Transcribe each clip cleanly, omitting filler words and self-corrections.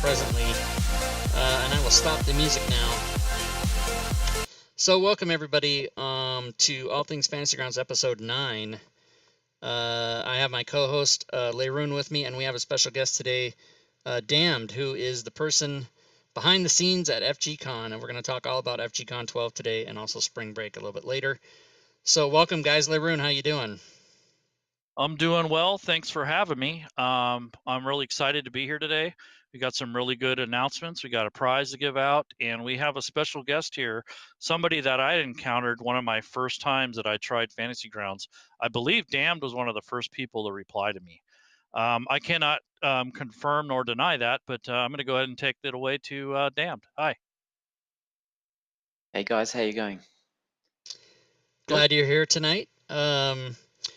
presently, and I will stop the music now. So welcome everybody to All Things Fantasy Grounds episode 9. I have my co-host Leroon with me, and we have a special guest today, Damned, who is the person behind the scenes at FGCon, and we're going to talk all about FGCon 12 today and also Spring Break a little bit later. So welcome guys. Leroon, how you doing? I'm doing well. Thanks for having me. I'm really excited to be here today. We got some really good announcements. We got a prize to give out, and we have a special guest here, somebody that I encountered one of my first times that I tried Fantasy Grounds. I believe Damned was one of the first people to reply to me. I cannot confirm nor deny that, but I'm going to go ahead and take it away to Damned. Hi. Hey guys, how you going? Glad you're here tonight.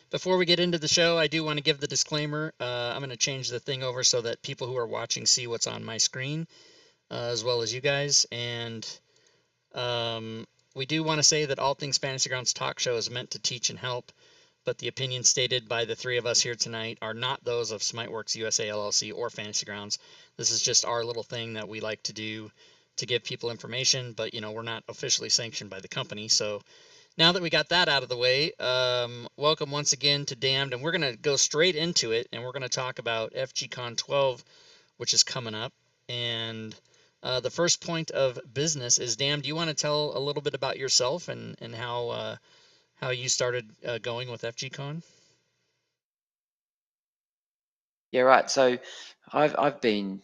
Before we get into the show, I do want to give the disclaimer. I'm going to change the thing over so that people who are watching see what's on my screen, as well as you guys. And we do want to say that All Things Fantasy Grounds talk show is meant to teach and help, but the opinions stated by the three of us here tonight are not those of Smiteworks USA LLC or Fantasy Grounds. This is just our little thing that we like to do to give people information, but we're not officially sanctioned by the company. So now that we got that out of the way, welcome once again to Damned, and we're going to go straight into it, and we're going to talk about FGCon 12, which is coming up. And the first point of business is, Damned, do you want to tell a little bit about yourself and how you started going with FGCon? Yeah, right. So I've been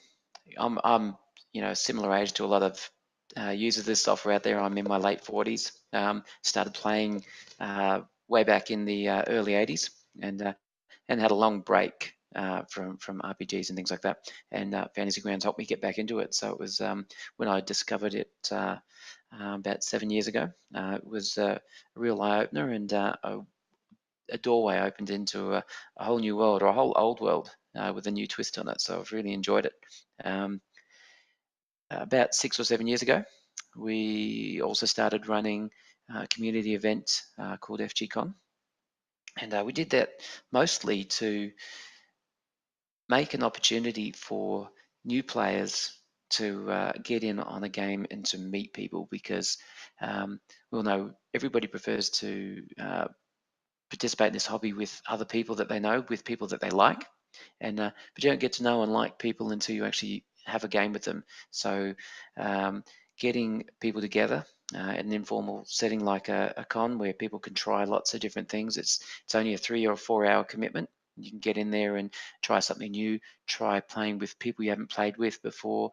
I'm a similar age to a lot of users of this software out there. I'm in my late 40s. Started playing way back in the early 80s, and had a long break from RPGs and things like that. And Fantasy Grounds helped me get back into it. So it was when I discovered it about 7 years ago. It was a real eye opener and a doorway opened into a whole new world, or a whole old world with a new twist on it. So I've really enjoyed it. About 6 or 7 years ago, we also started running a community event called FGCon. And we did that mostly to make an opportunity for new players to get in on a game and to meet people, because we'll know everybody prefers to participate in this hobby with other people that they know, with people that they like, and but you don't get to know and like people until you actually have a game with them. So getting people together in an informal setting like a con where people can try lots of different things. It's only a 3 or 4 hour commitment. You can get in there and try something new, try playing with people you haven't played with before,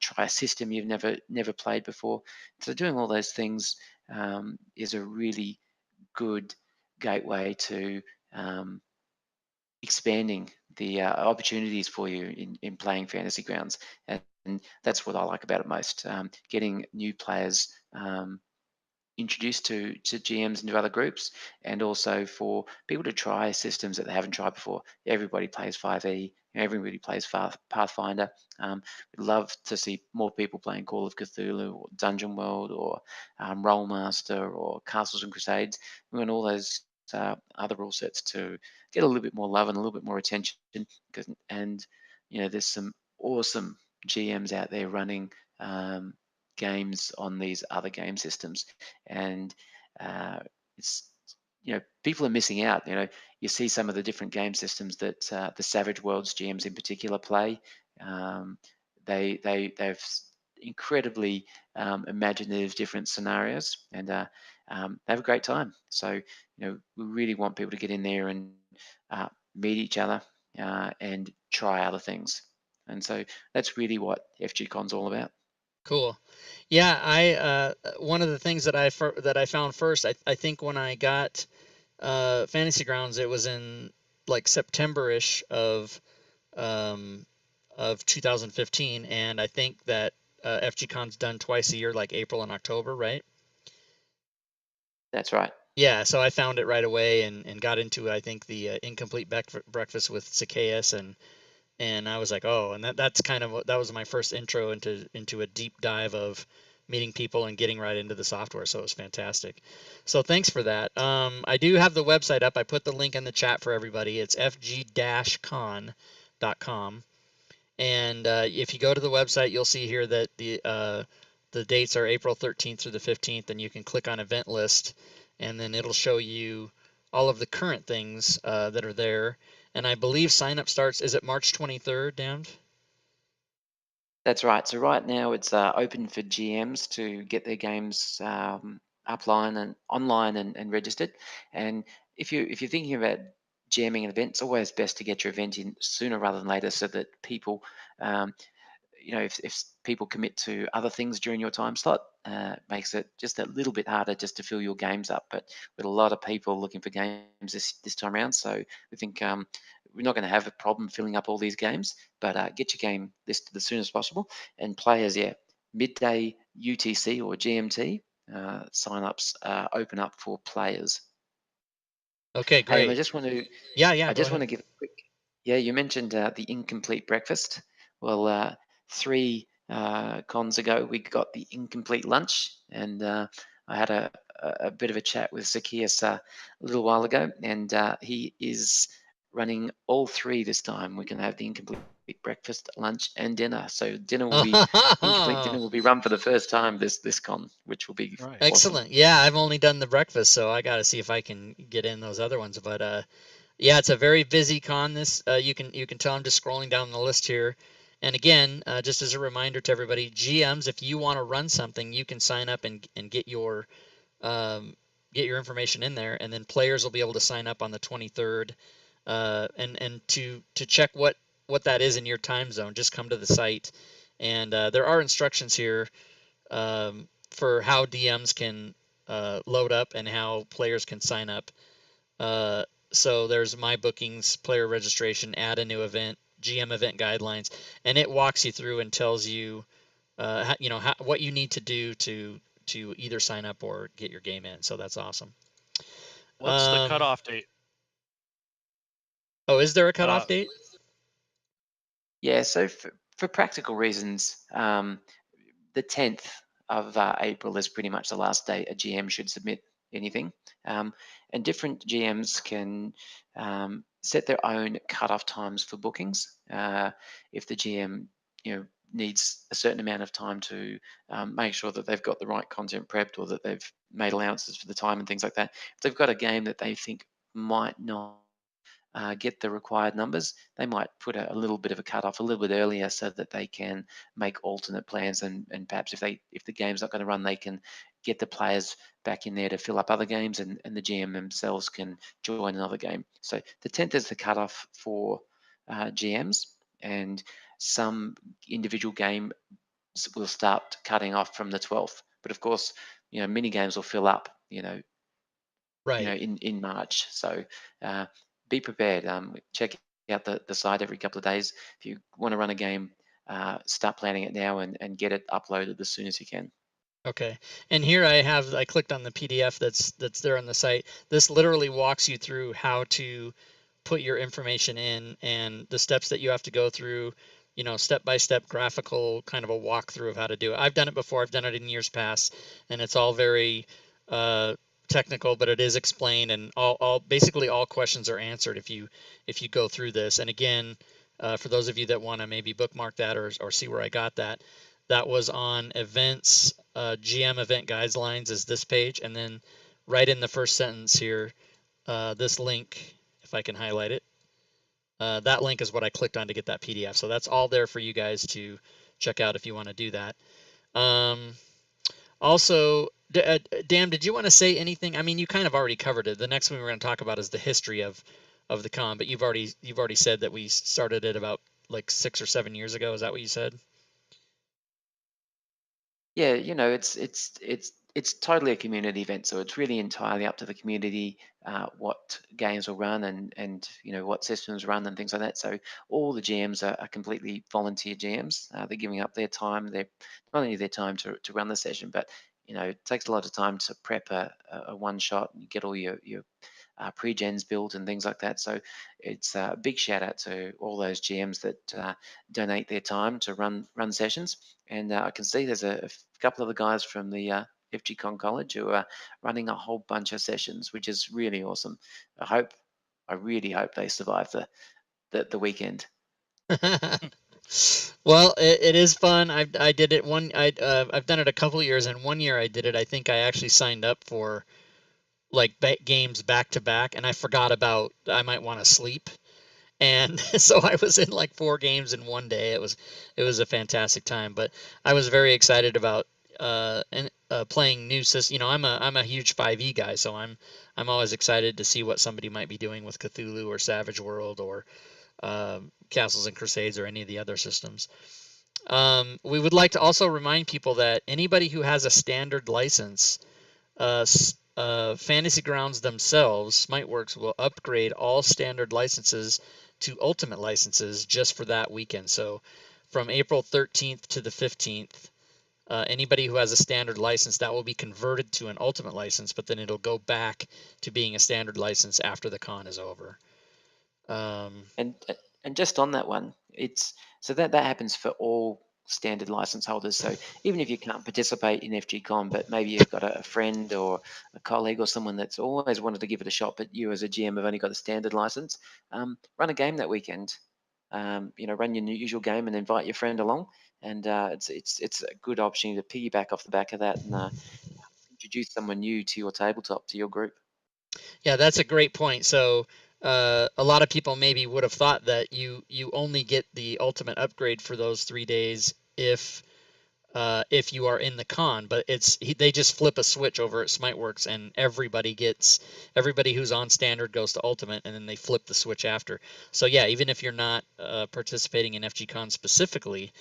try a system you've never played before. So doing all those things is a really good gateway to expanding the opportunities for you in playing Fantasy Grounds. And that's what I like about it most, getting new players introduced to GMs and to other groups, and also for people to try systems that they haven't tried before. Everybody plays 5e, everybody plays Pathfinder. We'd love to see more people playing Call of Cthulhu or Dungeon World or Rollmaster or Castles and Crusades. We want all those other rule sets to get a little bit more love and a little bit more attention, and there's some awesome GMs out there running games on these other game systems, and it's people are missing out. You see some of the different game systems that the Savage Worlds GMs in particular play. They've incredibly imaginative different scenarios, and they have a great time. So we really want people to get in there and meet each other and try other things. And so that's really what FGCon's all about. Cool. Yeah, I one of the things that I found first, I think when I got Fantasy Grounds, it was in like September-ish of 2015, and I think that FGCon's done twice a year, like April and October, right? That's right. Yeah, so I found it right away and got into, I think, the Incomplete Breakfast with Zacchaeus, and I was like, oh, and that was my first intro into a deep dive of meeting people and getting right into the software. So it was fantastic. So thanks for that. I do have the website up. I put the link in the chat for everybody. It's fg-con.com. And if you go to the website, you'll see here that the dates are April 13th through the 15th, and you can click on event list, and then it'll show you all of the current things that are there. And I believe sign up starts, is it March 23rd, Damned? That's right. So right now it's open for GMs to get their games upline and online and registered. And if you're thinking about jamming an event, it's always best to get your event in sooner rather than later, so that people, um, if people commit to other things during your time slot, makes it just a little bit harder just to fill your games up. But with a lot of people looking for games this time around, so we think we're not going to have a problem filling up all these games. But get your game listed as soon as possible. And players, yeah, midday UTC or GMT sign-ups open up for players. Okay, Hey, and I great. just want to Yeah, I go just want ahead. to give a quick. Yeah, you mentioned the incomplete breakfast. Well, three cons ago, we got the incomplete lunch, and I had a bit of a chat with Zacchaeus a little while ago, and he is running all three this time. We can have the incomplete breakfast, lunch, and dinner. So dinner will be incomplete. Dinner will be run for the first time this con, which will be Right. awesome. Excellent. Yeah, I've only done the breakfast, so I got to see if I can get in those other ones. But yeah, it's a very busy con. This you can tell I'm just scrolling down the list here. And again, just as a reminder to everybody, GMs, if you want to run something, you can sign up and get your information in there, and then players will be able to sign up on the 23rd. And to check what that is in your time zone, just come to the site, and there are instructions here for how DMs can load up and how players can sign up. So there's my bookings, player registration, add a new event, GM event guidelines, and it walks you through and tells you, what you need to do to either sign up or get your game in. So that's awesome. What's the cutoff date? Oh, is there a cutoff date? Yeah, so for practical reasons, the 10th of April is pretty much the last day a GM should submit anything. And different GMs can set their own cutoff times for bookings. If the GM, needs a certain amount of time to make sure that they've got the right content prepped, or that they've made allowances for the time and things like that. If they've got a game that they think might not get the required numbers, they might put a little bit of a cutoff a little bit earlier, so that they can make alternate plans, and perhaps if the game's not going to run, they can get the players back in there to fill up other games, and the GM themselves can join another game. So the 10th is the cutoff for GMs, and some individual game will start cutting off from the 12th. But of course, mini games will fill up, Right. in March. So be prepared. Check out the site every couple of days. If you want to run a game, start planning it now, and get it uploaded as soon as you can. Okay. And here I clicked on the PDF that's there on the site. This literally walks you through how to put your information in and the steps that you have to go through, step by step graphical kind of a walkthrough of how to do it. I've done it before. I've done it in years past, and it's all very technical, but it is explained, and basically all questions are answered if you go through this. And again, for those of you that want to maybe bookmark that or see where I got that, that was on events, GM event guidelines is this page, and then right in the first sentence here, this link, if I can highlight it, that link is what I clicked on to get that PDF. So that's all there for you guys to check out if you want to do that. Also, Dan, did you want to say anything? I mean, you kind of already covered it. The next one we're going to talk about is the history of the con, but you've already said that we started it about like 6 or 7 years ago. Is that what you said? Yeah, it's totally a community event, so it's really entirely up to the community what games will run, and what systems run and things like that. So all the GMs are completely volunteer GMs. They're giving up their time. They're not only their time to run the session, but it takes a lot of time to prep a one shot and get all your pre-gens built and things like that. So it's a big shout out to all those GMs that donate their time to run sessions. And I can see there's a couple of the guys from the FGCon College who are running a whole bunch of sessions, which is really awesome. I really hope they survive the weekend. Well, it is fun. I did it I've done it a couple years, and one year I did it. I think I actually signed up for like games back to back, and I forgot about I might want to sleep, and so I was in like 4 games in one day. It was a fantastic time, but I was very excited about playing new systems. I'm a huge 5e guy, so I'm always excited to see what somebody might be doing with Cthulhu or Savage World or Castles and Crusades or any of the other systems. We would like to also remind people that anybody who has a standard license, Fantasy Grounds themselves, Smiteworks, will upgrade all standard licenses to ultimate licenses just for that weekend. So from April 13th to the 15th, anybody who has a standard license, that will be converted to an ultimate license, but then it'll go back to being a standard license after the con is over. And and just on that one, it's so that happens for all standard license holders. So even if you can't participate in FGCon, but maybe you've got a friend or a colleague or someone that's always wanted to give it a shot, but you as a GM have only got a standard license, run a game that weekend. Run your usual game and invite your friend along, and it's a good opportunity to piggyback off the back of that and introduce someone new to your tabletop, to your group. Yeah, that's a great point. So a lot of people maybe would have thought that you only get the ultimate upgrade for those 3 days if you are in the con, but they just flip a switch over at Smiteworks, and everybody who's on standard goes to ultimate, and then they flip the switch after. So yeah, even if you're not participating in FGCon specifically,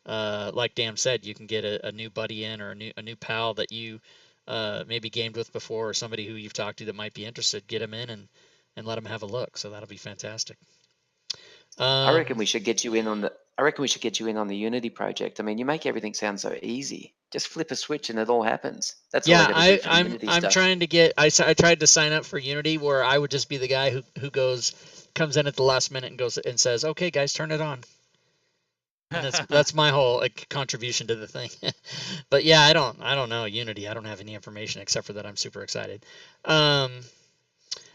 like Dan said, you can get a new buddy in, or a new pal that you maybe gamed with before, or somebody who you've talked to that might be interested. Get them in and let them have a look. So that'll be fantastic. I reckon Um, we should get you in on the. I reckon we should get you in on the Unity project. I mean, you make everything sound so easy. Just flip a switch and it all happens. That's all I yeah, got to do I, for I'm Unity I'm stuff. trying to get. I tried to sign up for Unity, where I would just be the guy who comes in at the last minute and goes and says, "Okay, guys, turn it on." And that's my whole contribution to the thing. But yeah, I don't know Unity. I don't have any information except for that I'm super excited. Um,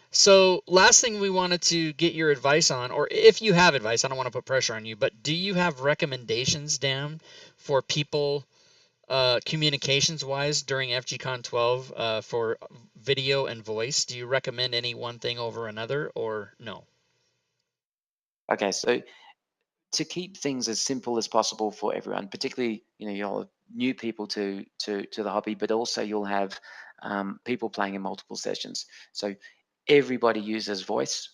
so last thing we wanted to get your advice on, or if you have advice, I don't want to put pressure on you, but do you have recommendations, Dan, for people communications wise during FGCon 12 for video and voice? Do you recommend any one thing over another, or no? Okay, so to keep things as simple as possible for everyone, particularly you'll have new people to the hobby, but also you'll have people playing in multiple sessions. So everybody uses voice.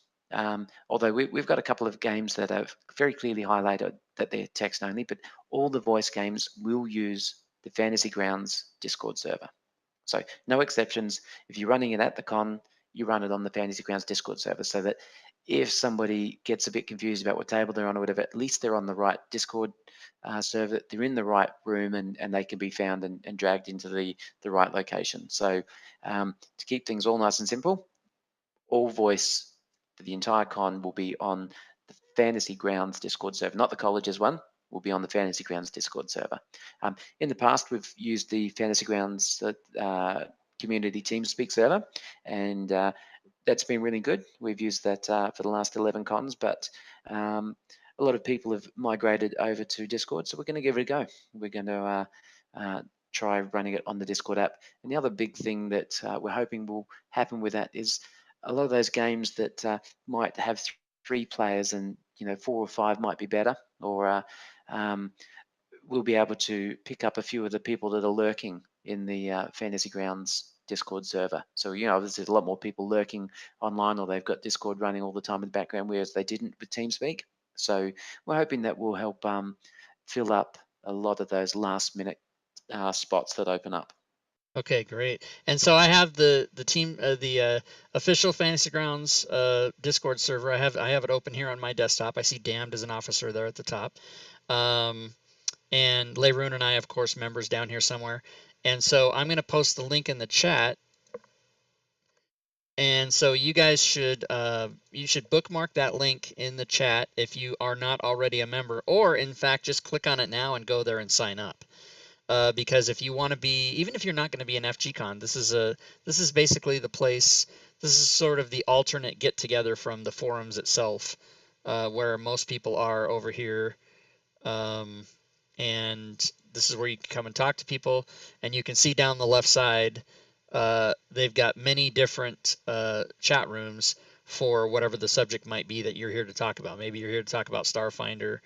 Although we've got a couple of games that have very clearly highlighted that they're text only, but all the voice games will use the Fantasy Grounds Discord server. So no exceptions. If you're running it at the con, you run it on the Fantasy Grounds Discord server, so that if somebody gets a bit confused about what table they're on or whatever, at least they're on the right Discord server. They're in the right room, and they can be found and dragged into the right location. So to keep things all nice and simple, all voice for the entire con will be on the Fantasy Grounds Discord server, not the college's one. Will be on the Fantasy Grounds Discord server. In the past, we've used the Fantasy Grounds community TeamSpeak server, and that's been really good. We've used that for the last 11 cons, but a lot of people have migrated over to Discord, so we're going to give it a go. We're going to try running it on the Discord app. And the other big thing that we're hoping will happen with that is a lot of those games that might have 3 players, and 4 or 5 might be better, or we'll be able to pick up a few of the people that are lurking in the Fantasy Grounds Discord server. So there's a lot more people lurking online, or they've got Discord running all the time in the background, whereas they didn't with TeamSpeak. So we're hoping that will help fill up a lot of those last minute spots that open up. Okay, great. And so I have the official Fantasy Grounds Discord server. I have it open here on my desktop. I see Damned as an officer there at the top, and Leyrune and I, of course, members down here somewhere. And so I'm going to post the link in the chat. And so you guys should bookmark that link in the chat if you are not already a member, or in fact just click on it now and go there and sign up. Because if you want to be, even if you're not going to be an FGCon, this is basically the place. This is sort of the alternate get together from the forums itself, where most people are over here And this is where you can come and talk to people, and you can see down the left side, they've got many different chat rooms for whatever the subject might be that you're here to talk about. Maybe you're here to talk about Starfinder,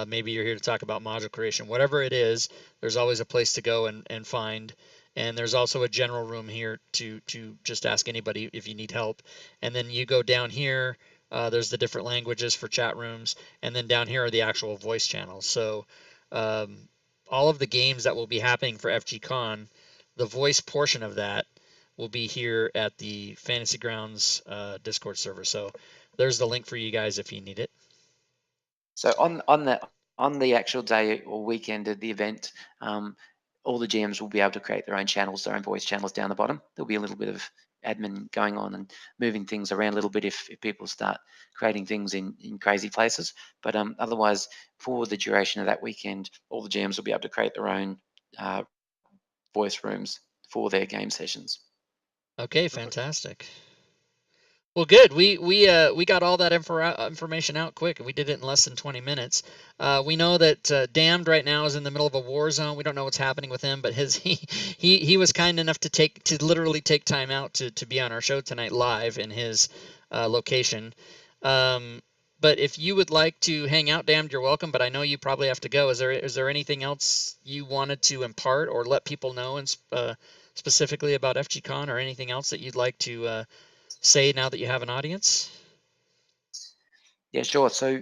maybe you're here to talk about module creation. Whatever it is, there's always a place to go and find. And there's also a general room here to just ask anybody if you need help. And then you go down here, there's the different languages for chat rooms, and then down here are the actual voice channels. So all of the games that will be happening for FGCon, the voice portion of that will be here at the Fantasy Grounds Discord server. So there's the link for you guys if you need it. So on the actual day or weekend of the event, all the GMs will be able to create their own channels, their own voice channels down the bottom. There'll be a little bit of admin going on and moving things around a little bit if people start creating things in crazy places. But otherwise, for the duration of that weekend, all the GMs will be able to create their own voice rooms for their game sessions. Okay, fantastic. Well, good. We got all that information out quick. We did it in less than 20 minutes. We know that Damned right now is in the middle of a war zone. We don't know what's happening with him, but he was kind enough to literally take time out to be on our show tonight live in his location. But if you would like to hang out, Damned, you're welcome. But I know you probably have to go. Is there anything else you wanted to impart or let people know, and specifically about FGCon, or anything else that you'd like to say now that you have an audience? Yeah, sure. So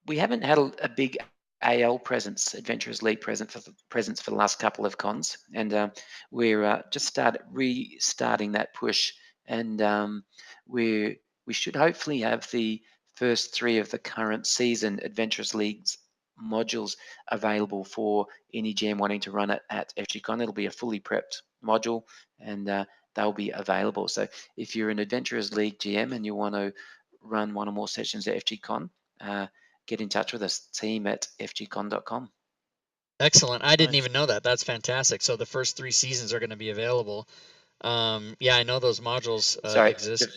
we haven't had a big AL presence, Adventurers League presence for the last couple of cons, and we're just restarting that push, and we should hopefully have the first 3 of the current season Adventurers League's modules available for any GM wanting to run it at FGCon. It'll be a fully prepped module, and they'll be available. So if you're an Adventurers League GM and you want to run one or more sessions at FGCon, get in touch with us, team at fgcon.com. Excellent. I didn't Nice. even know that. That's fantastic. So the first 3 seasons are going to be available. Yeah, I know those modules exist.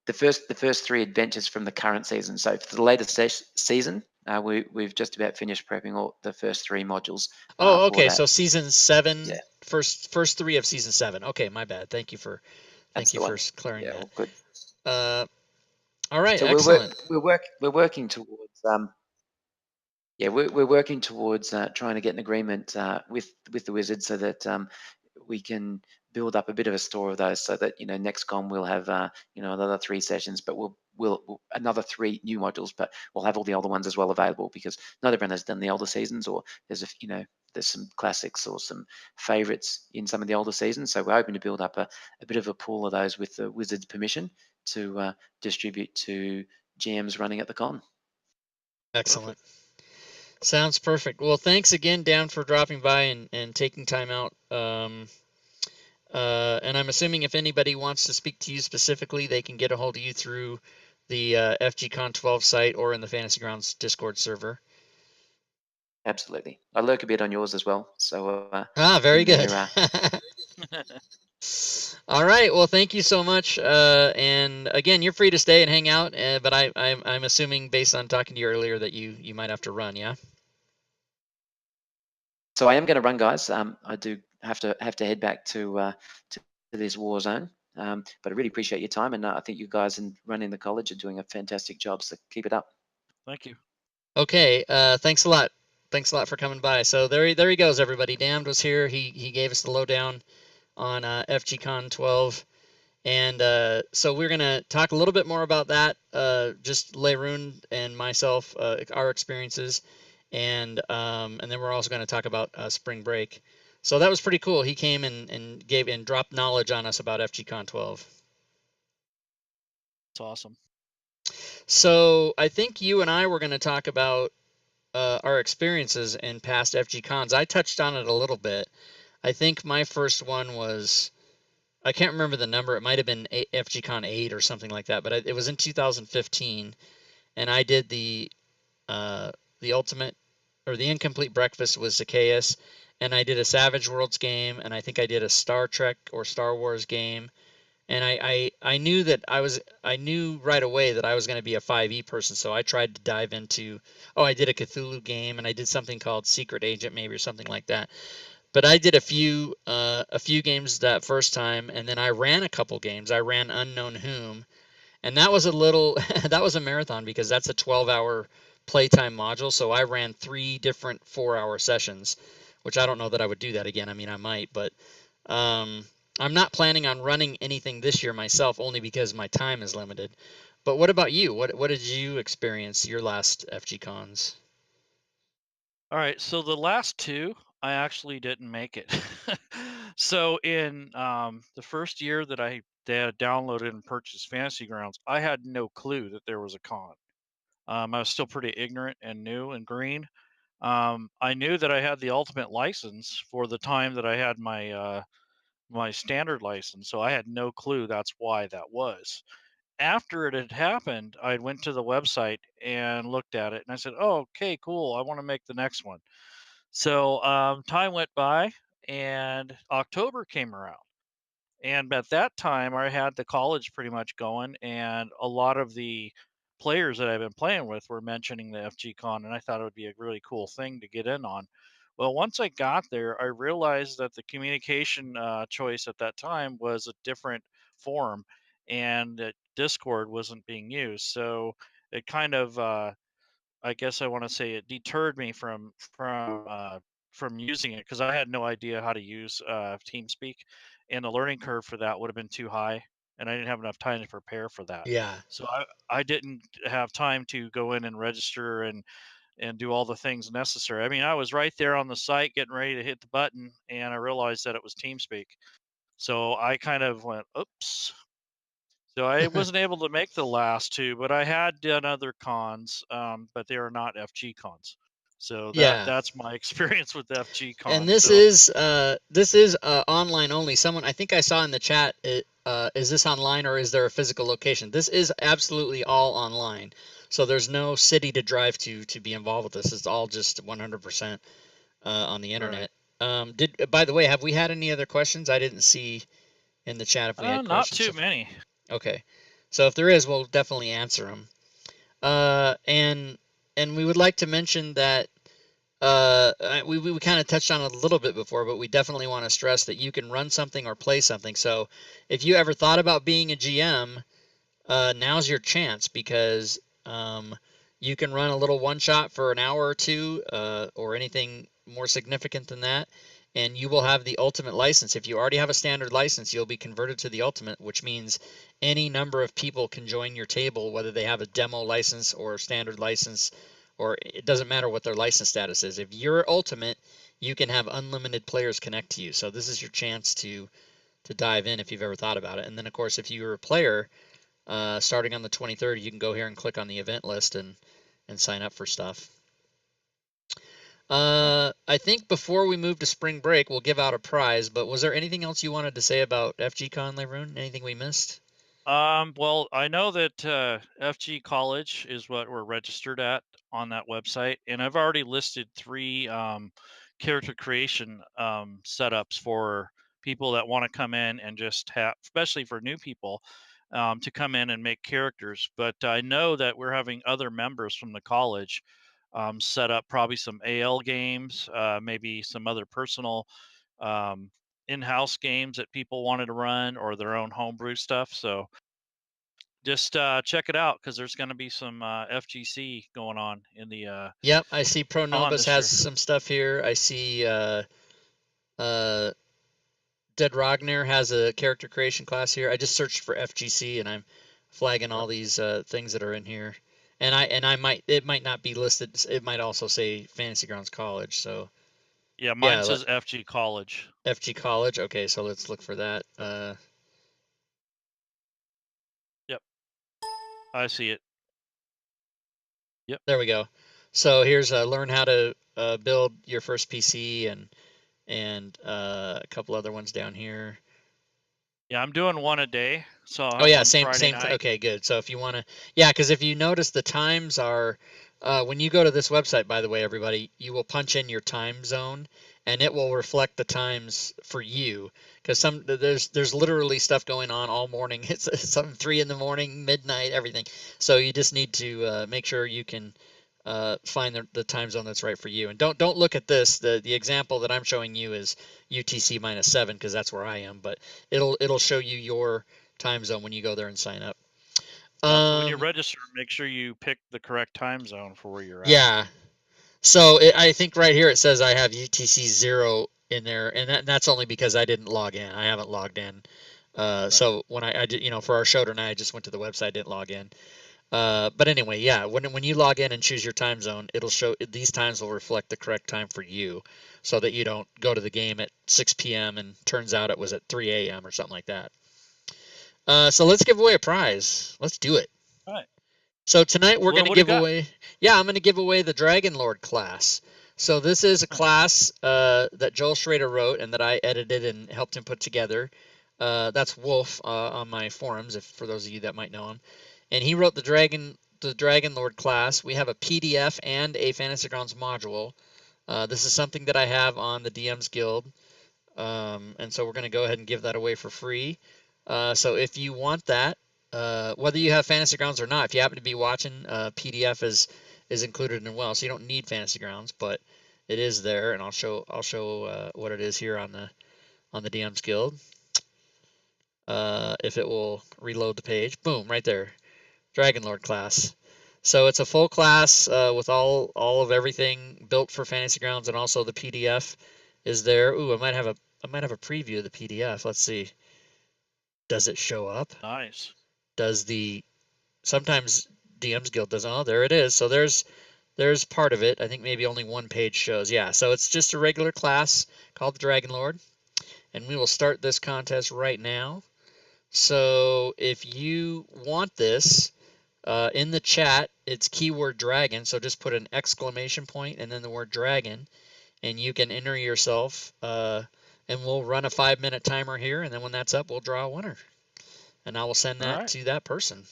The first 3 adventures from the current season. So for the latest season, we've just about finished prepping all the first 3 modules. Oh, for okay. that. So season 7, Yeah. first 3 of season 7. Okay, my bad. Thank you for clearing Yeah, that. all good. All right, So excellent. we're working towards we're working towards trying to get an agreement with the Wizards so that we can build up a bit of a store of those, so that next con we'll have another 3 sessions, but we'll another 3 new modules, but we'll have all the older ones as well available, because not everyone has done the older seasons, or there's some classics or some favorites in some of the older seasons. So we're hoping to build up a bit of a pool of those with the Wizards' permission to distribute to GMs running at the con. Excellent. Perfect. Sounds perfect. Well, thanks again, Dan, for dropping by and taking time out. And I'm assuming if anybody wants to speak to you specifically, they can get a hold of you through the FGCon 12 site or in the Fantasy Grounds Discord server. Absolutely. I lurk a bit on yours as well. So very good. All right. Well, thank you so much. And again, you're free to stay and hang out. But I'm assuming, based on talking to you earlier, that you might have to run. Yeah. So I am going to run, guys. I do have to head back to this war zone. But I really appreciate your time, and I think you guys in running the college are doing a fantastic job. So keep it up. Thank you. Okay. Thanks a lot. Thanks a lot for coming by. So there he goes, everybody. Damned was here. He gave us the lowdown on FGCon 12. And so we're going to talk a little bit more about that, just Leroon and myself, our experiences, and then we're also going to talk about spring break. So that was pretty cool. He came and dropped knowledge on us about FGCon 12. It's awesome. So I think you and I were going to talk about our experiences in past FGCons. I touched on it a little bit. I think my first one was, I can't remember the number. It might have been FGCon 8 or something like that, but it was in 2015, and I did the ultimate, or the incomplete breakfast with Zacchaeus, and I did a Savage Worlds game, and I think I did a Star Trek or Star Wars game, and I I knew right away that I was going to be a 5e person, so I tried to dive into, I did a Cthulhu game and I did something called Secret Agent maybe or something like that. But I did a few games that first time, and then I ran a couple games. I ran Unknown Whom, and that was that was a marathon because that's a 12-hour playtime module. So I ran 3 different 4-hour sessions, which I don't know that I would do that again. I mean, I might, but I'm not planning on running anything this year myself, only because my time is limited. But what about you? What did you experience your last FG cons? All right, so the last 2, I actually didn't make it. So in the first year that I downloaded and purchased Fantasy Grounds, I had no clue that there was a con. I was still pretty ignorant and new and green. I knew that I had the ultimate license for the time that I had my standard license, so I had no clue that's why that was. After it had happened, I went to the website and looked at it, and I said, "Oh, okay, cool. I want to make the next one." So time went by, and October came around. And at that time, I had the college pretty much going, and a lot of the players that I've been playing with were mentioning the FG Con, and I thought it would be a really cool thing to get in on. Well, once I got there, I realized that the communication choice at that time was a different form, and that Discord wasn't being used. So it kind of I guess I want to say it deterred me from using it because I had no idea how to use TeamSpeak, and the learning curve for that would have been too high, and I didn't have enough time to prepare for that. Yeah. So I didn't have time to go in and register and do all the things necessary. I mean, I was right there on the site getting ready to hit the button, and I realized that it was TeamSpeak. So I kind of went, "Oops." So I wasn't able to make the last 2, but I had done other cons, but they are not FG cons. So Yeah. that's my experience with FG And cons. this So is online only. Someone, I think I saw in the chat, is this online or is there a physical location? This is absolutely all online. So there's no city to drive to be involved with this. It's all just 100% on the right, internet. By the way, have we had any other questions? I didn't see in the chat if we had not questions. too many. Okay. So if there is, we'll definitely answer them. And we would like to mention that we kind of touched on it a little bit before, but we definitely want to stress that you can run something or play something. So if you ever thought about being a GM, now's your chance because you can run a little one shot for an hour or 2, or anything more significant than that, and you will have the ultimate license. If you already have a standard license, you'll be converted to the ultimate, which means any number of people can join your table, whether they have a demo license or a standard license, or it doesn't matter what their license status is. If you're ultimate, you can have unlimited players connect to you. So this is your chance to dive in if you've ever thought about it. And then, of course, if you're a player, starting on the 23rd, you can go here and click on the event list and sign up for stuff. I think before we move to spring break, we'll give out a prize, but was there anything else you wanted to say about FGCon, Leroon? Anything we missed? Well, I know that FG College is what we're registered at on that website, and I've already listed 3 character creation setups for people that want to come in and just have, especially for new people, to come in and make characters. But I know that we're having other members from the college set up probably some AL games, maybe some other personal um, in-house games that people wanted to run or their own homebrew stuff. So just check it out because there's going to be some FGC going on in the Yep, I see Pro on Novus this has year. some stuff here. I see Dead Ragnar has a character creation class here. I just searched for FGC and I'm flagging all these things that are in here. And it might not be listed. It might also say Fantasy Grounds College. So Yeah, mine yeah, says FG College. FG College. Okay, so let's look for that. Yep, I see it. Yep. There we go. So here's learn how to build your first PC and a couple other ones down here. Yeah, I'm doing one a day, so I'll Oh have yeah, one same Friday night. okay, good. So if you want to, yeah, because if you notice the times are when you go to this website, by the way, everybody, you will punch in your time zone and it will reflect the times for you, because there's literally stuff going on all morning. It's some 3 in the morning, midnight, everything. So you just need to make sure you can find the time zone that's right for you. And don't look at this. The example that I'm showing you is UTC -7 because that's where I am. But it'll show you your time zone when you go there and sign up. Yeah. So when you register, make sure you pick the correct time zone for where you're at. Yeah. So I think right here it says I have UTC 0 in there, and that's only because I didn't log in. I haven't logged in. So when I did, for our show tonight, I just went to the website, didn't log in. But anyway, yeah, when you log in and choose your time zone, it'll show these times will reflect the correct time for you, so that you don't go to the game at 6 p.m. and turns out it was at 3 a.m. or something like that. So let's give away a prize. Let's do it. All right. So tonight we're Well, going to what do you give got? away. Yeah, I'm going to give away the Dragon Lord class. So this is a class that Joel Schrader wrote and that I edited and helped him put together. That's Wolf on my forums, if for those of you that might know him. And he wrote the Dragon Lord class. We have a PDF and a Fantasy Grounds module. This is something that I have on the DM's Guild, and so we're going to go ahead and give that away for free. So if you want that, whether you have Fantasy Grounds or not, if you happen to be watching, PDF is included in well, so you don't need Fantasy Grounds, but it is there, and I'll show what it is here on the DM's Guild. If it will reload the page, boom, right there, Dragon Lord class. So it's a full class with all of everything built for Fantasy Grounds, and also the PDF is there. Ooh, I might have a preview of the PDF. Let's see. Does it show up? Nice. Does sometimes DM's Guild doesn't. Oh, there it is. So there's part of it. I think maybe only one page shows. Yeah, so it's just a regular class called the Dragon Lord, and we will start this contest right now. So if you want this, in the chat, it's keyword dragon, so just put an exclamation point and then the word dragon, and you can enter yourself, and we'll run a 5-minute timer here, and then when that's up, we'll draw a winner, and I will send that to that person.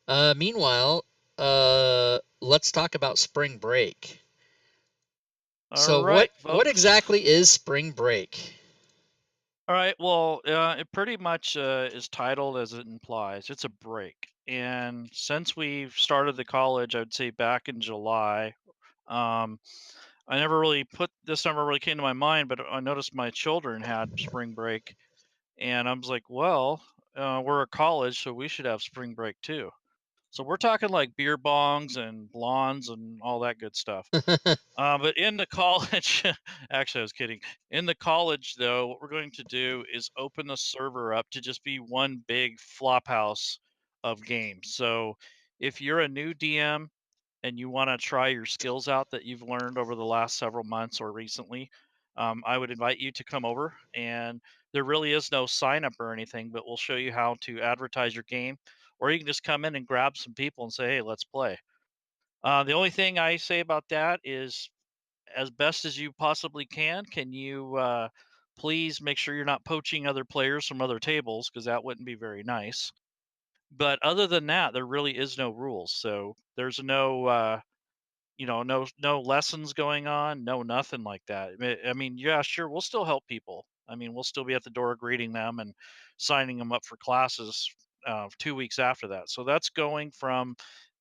Meanwhile, let's talk about spring break. So what exactly is spring break? All right. Well, it pretty much is titled as it implies. It's a break. And since we've started the college, I would say back in July, I never really this number really came to my mind, but I noticed my children had spring break. And I was like, well, we're a college, so we should have spring break too. So we're talking like beer bongs and blondes and all that good stuff. But in the college, actually, I was kidding. In the college, though, what we're going to do is open the server up to just be one big flop house of games. So if you're a new DM and you want to try your skills out that you've learned over the last several months or recently, I would invite you to come over. And there really is no sign up or anything, but we'll show you how to advertise your game. Or you can just come in and grab some people and say, hey, let's play. The only thing I say about that is, as best as you possibly can you please make sure you're not poaching other players from other tables because that wouldn't be very nice. But other than that, there really is no rules. So there's no no lessons going on, no nothing like that. I mean, yeah, sure, we'll still help people. I mean, we'll still be at the door greeting them and signing them up for classes 2 weeks after that. So that's going from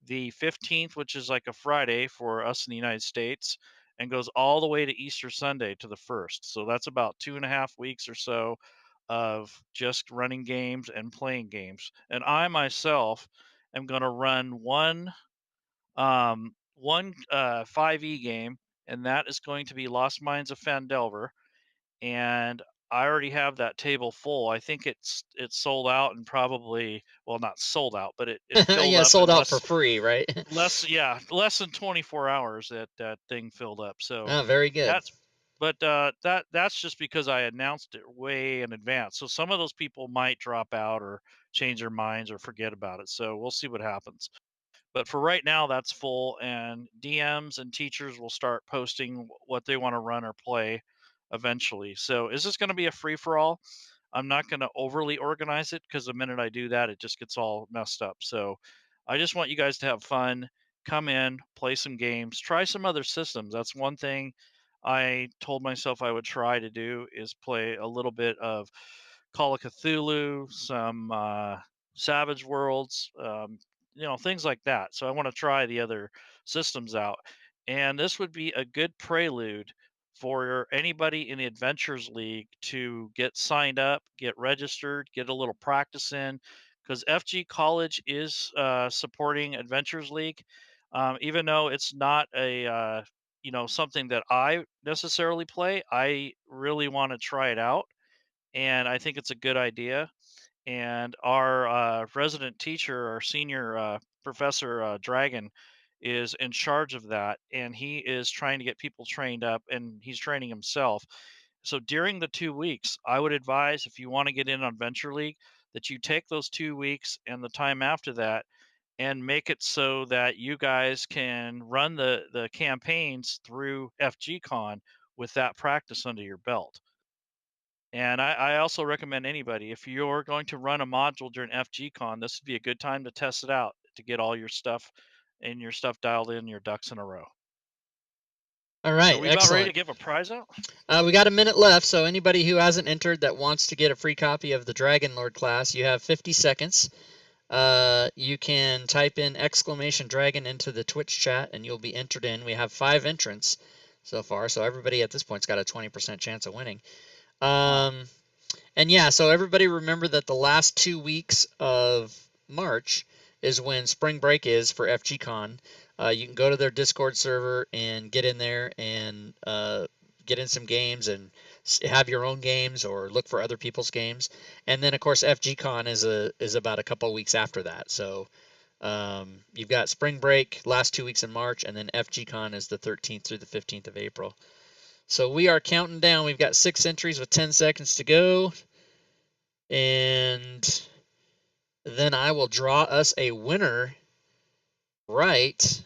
the 15th, which is like a Friday for us in the United States, and goes all the way to Easter Sunday to the 1st. So that's about 2.5 weeks or so of just running games and playing games. And I myself am going to run one 5e game, and that is going to be Lost Mines of Fandelver. And I already have that table full. I think it's sold out and probably, well, not sold out, but it filled yeah, up sold in out for free, right? less than 24 hours that thing filled up. So Oh, very good. that's just because I announced it way in advance. So some of those people might drop out or change their minds or forget about it. So we'll see what happens. But for right now, that's full, and DMs and teachers will start posting what they want to run or play eventually. So is this going to be a free for all? I'm not going to overly organize it because the minute I do that, it just gets all messed up. So I just want you guys to have fun, come in, play some games, try some other systems. That's one thing I told myself I would try to do is play a little bit of Call of Cthulhu, some Savage Worlds, things like that. So I want to try the other systems out. And this would be a good prelude for anybody in the Adventures League to get signed up, get registered, get a little practice in, because FG College is supporting Adventures League, even though it's not a something that I necessarily play. I really want to try it out, and I think it's a good idea. And our resident teacher, our senior professor Dragon, is in charge of that, and he is trying to get people trained up, and he's training himself. So during the 2 weeks, I would advise, if you want to get in on Venture League, that you take those 2 weeks and the time after that and make it so that you guys can run the campaigns through FGCon with that practice under your belt. And I also recommend anybody, if you're going to run a module during FGCon, this would be a good time to test it out to get all your stuff and your stuff dialed in, your ducks in a row. All So right, are we about ready to excellent. give a prize out? We got a minute left, so anybody who hasn't entered that wants to get a free copy of the Dragon Lord class, you have 50 seconds. You can type in !dragon into the Twitch chat, and you'll be entered in. We have 5 entrants so far, so everybody at this point's got a 20% chance of winning. Wow. And yeah, so everybody remember that the last 2 weeks of March is when spring break is for FGCon. You can go to their Discord server and get in there and get in some games and have your own games or look for other people's games. And then of course FGCon is about a couple of weeks after that. So you've got spring break last 2 weeks in March, and then FGCon is the 13th through the 15th of April. So we are counting down. We've got 6 entries with 10 seconds to go. And then I will draw us a winner right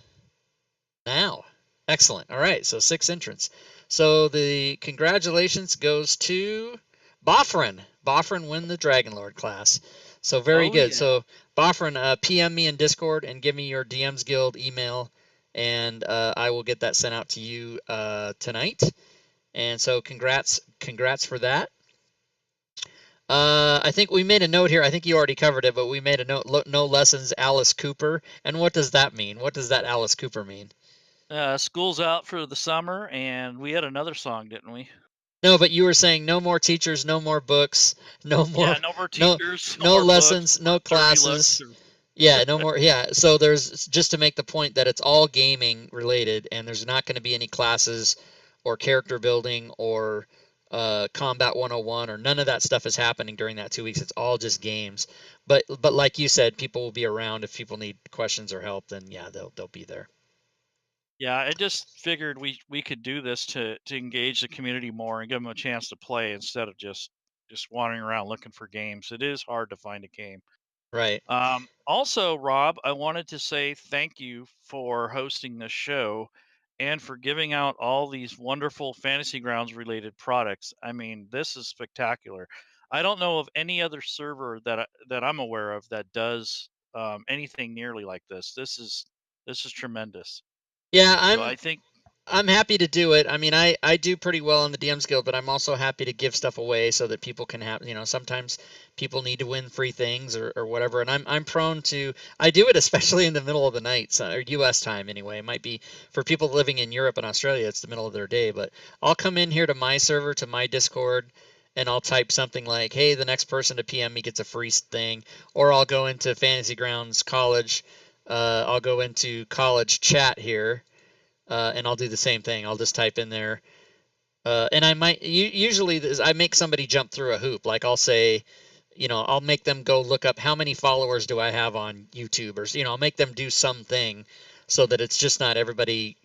now. Excellent. All right, so 6 entrants. So the congratulations goes to Boffrin. Boffrin win the Dragon Lord class. So very good. Yeah. So Boffrin, PM me in Discord and give me your DMs Guild email, and I will get that sent out to you tonight. And so congrats for that. I think we made a note here. I think you already covered it, but we made a note, no lessons, Alice Cooper. And what does that mean? What does that Alice Cooper mean? School's out for the summer, and we had another song, didn't we? No, but you were saying no more teachers, no more books, no more teachers, no more lessons, books, no classes. Yeah, no more. Yeah, so there's, just to make the point that it's all gaming related, and there's not going to be any classes or character building or Combat 101 or none of that stuff is happening during that 2 weeks. It's all just games. But like you said, people will be around if people need questions or help. Then yeah, they'll be there. Yeah, I just figured we could do this to engage the community more and give them a chance to play instead of just wandering around looking for games. It is hard to find a game. Right. Also, Rob, I wanted to say thank you for hosting this show and for giving out all these wonderful Fantasy Grounds related products. I mean, this is spectacular. I don't know of any other server that I'm aware of that does anything nearly like this. This is tremendous. Yeah, So I think I'm happy to do it. I mean, I do pretty well in the DMs Guild, but I'm also happy to give stuff away so that people can have, sometimes people need to win free things or whatever. And I'm prone to, I do it especially in the middle of the night, or US time anyway. It might be for people living in Europe and Australia, it's the middle of their day, but I'll come in here to my server, to my Discord, and I'll type something like, hey, the next person to PM me gets a free thing. Or I'll go into Fantasy Grounds College. I'll go into college chat here. And I'll do the same thing. I'll just type in there, and I might usually I make somebody jump through a hoop. Like I'll say, I'll make them go look up how many followers do I have on YouTube, or I'll make them do something so that it's just not everybody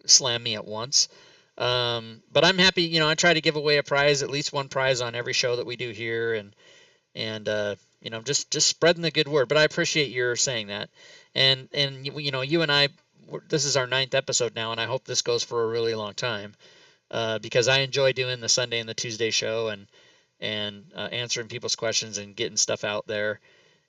slam me at once. But I'm happy. I try to give away a prize, at least one prize on every show that we do here, and just spreading the good word. But I appreciate your saying that, and you and I. This is our 9th episode now, and I hope this goes for a really long time, because I enjoy doing the Sunday and the Tuesday show and answering people's questions and getting stuff out there.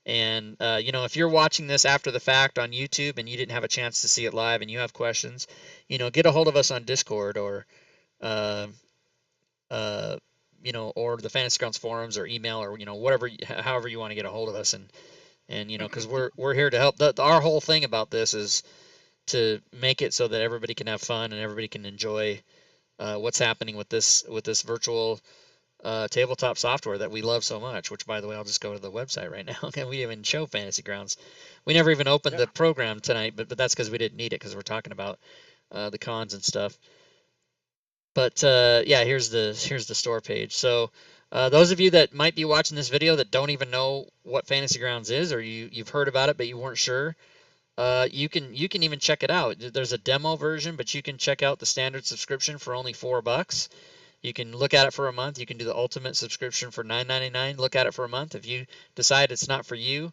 And if you're watching this after the fact on YouTube and you didn't have a chance to see it live and you have questions, get a hold of us on Discord or uh, or the Fantasy Grounds forums or email or whatever, however you want to get a hold of us, and because we're here to help. Our whole thing about this is to make it so that everybody can have fun and everybody can enjoy what's happening with this virtual tabletop software that we love so much. Which, by the way, I'll just go to the website right now. Okay, we didn't even show Fantasy Grounds. We never even opened the program tonight, but that's because we didn't need it because we're talking about the cons and stuff. But yeah, here's the store page. So those of you that might be watching this video that don't even know what Fantasy Grounds is, or you've heard about it but you weren't sure, you can even check it out. There's a demo version, but you can check out the standard subscription for only $4. You can look at it for a month. You can do the ultimate subscription for $9.99. Look at it for a month. If you decide it's not for you,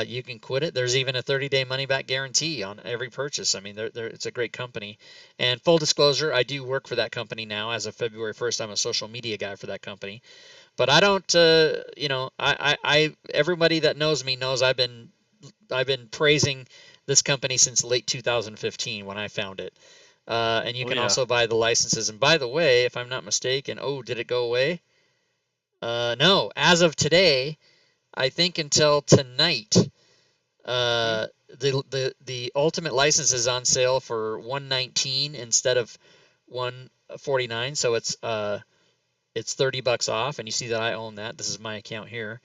you can quit it. There's even a 30-day money-back guarantee on every purchase. I mean, it's a great company. And full disclosure, I do work for that company now. As of February 1st, I'm a social media guy for that company. But I don't, everybody that knows me knows I've been praising this company since late 2015 when I found it. And you can also buy the licenses. And by the way, if I'm not mistaken, did it go away? No, as of today, I think until tonight, the ultimate license is on sale for $119 instead of $149. So it's $30 off, and you see that I own that. This is my account here.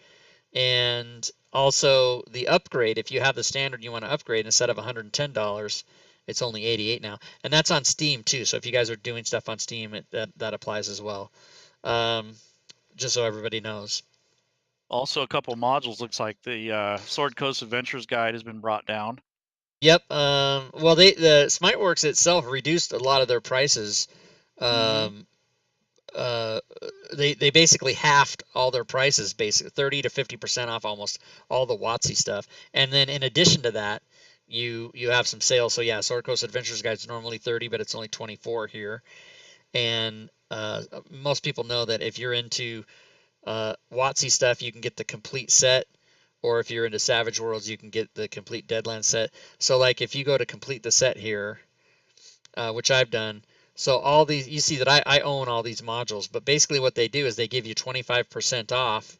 And also the upgrade, if you have the standard, you want to upgrade, instead of $110, it's only $88 now, and that's on Steam too. So if you guys are doing stuff on Steam, that applies as well. Just so everybody knows. Also, a couple modules. Looks like the Sword Coast Adventures guide has been brought down. Yep. Well, the Smiteworks itself reduced a lot of their prices. They basically halved all their prices, basically 30 to 50% off almost all the WotC stuff. And then in addition to that, you have some sales. So yeah, Sword Coast Adventures Guide's normally 30, but it's only 24 here. And most people know that if you're into WotC stuff, you can get the complete set, or if you're into Savage Worlds, you can get the complete Deadlands set. So like if you go to complete the set here, which I've done, so all these, you see that I own all these modules, but basically what they do is they give you 25% off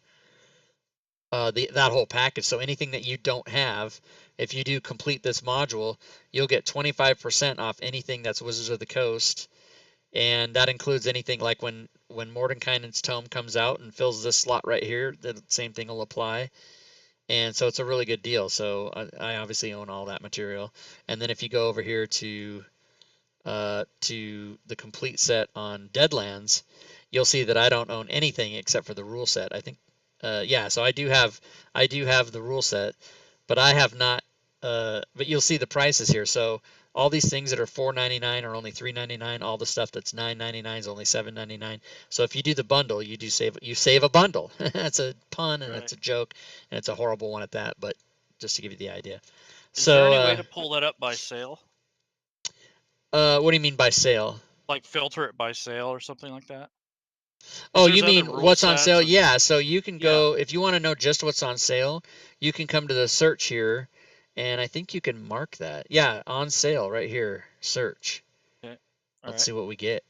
that whole package. So anything that you don't have, if you do complete this module, you'll get 25% off anything that's Wizards of the Coast. And that includes anything like when Mordenkainen's Tome comes out and fills this slot right here, the same thing will apply. And so it's a really good deal. So I obviously own all that material. And then if you go over here to the complete set on Deadlands, you'll see that I don't own anything except for the rule set. I think, yeah, so I do have the rule set, but I have not. But you'll see the prices here. So all these things that are $4.99 are only $3.99. All the stuff that's $9.99 is only $7.99. So if you do the bundle, you save a bundle. That's a pun and it's a joke, and it's a horrible one at that. But just to give you the idea. Is there any way to pull that up by sale? What do you mean by sale? Like filter it by sale or something like that? Oh, you mean what's on sale? Yeah, so you can go, if you want to know just what's on sale, you can come to the search here, and I think you can mark that. Yeah, on sale right here, search. Okay. Let's see what we get.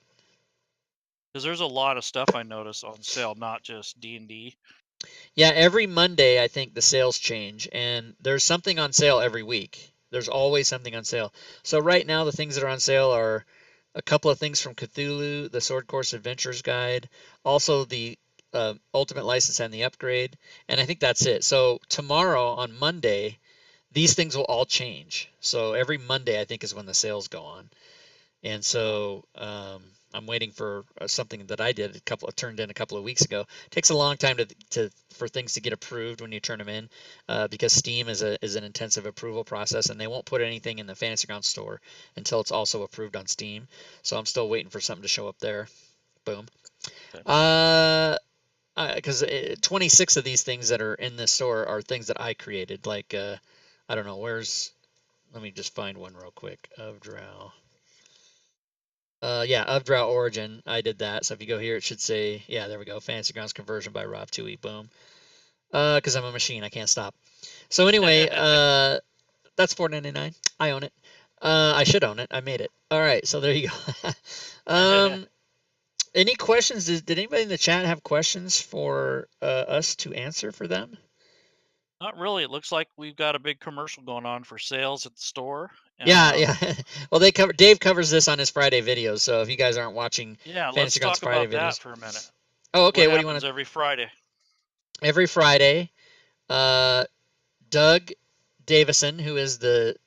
Because there's a lot of stuff I notice on sale, not just D&D. Yeah, every Monday I think the sales change, and there's something on sale every week. There's always something on sale. So right now the things that are on sale are a couple of things from Cthulhu, the Sword Course Adventures Guide, also the Ultimate License and the upgrade, and I think that's it. So tomorrow on Monday, these things will all change. So every Monday I think is when the sales go on, and so I'm waiting for something that I did turned in a couple of weeks ago. It takes a long time for things to get approved when you turn them in, because Steam is an intensive approval process, and they won't put anything in the Fantasy Grounds store until it's also approved on Steam. So I'm still waiting for something to show up there. Boom. Because 26 of these things that are in this store are things that I created. Like I don't know, let me just find one real quick. Of Drow. Yeah, of Drow Origin, I did that. So if you go here, it should say, yeah, there we go, Fantasy Grounds conversion by Rob Toohey, boom. Because I'm a machine, I can't stop. So anyway, that's $4.99. I own it. I should own it. I made it. All right, so there you go. Any questions? Did anybody in the chat have questions for us to answer for them? Not really. It looks like we've got a big commercial going on for sales at the store. Yeah. Well, Dave covers this on his Friday videos. So if you guys aren't watching Yeah, let's Fantasy Grounds talk Friday about that videos, for a minute. oh, okay. What What do you want happens to? every Friday? Every Friday, Doug Davison, uh, who is the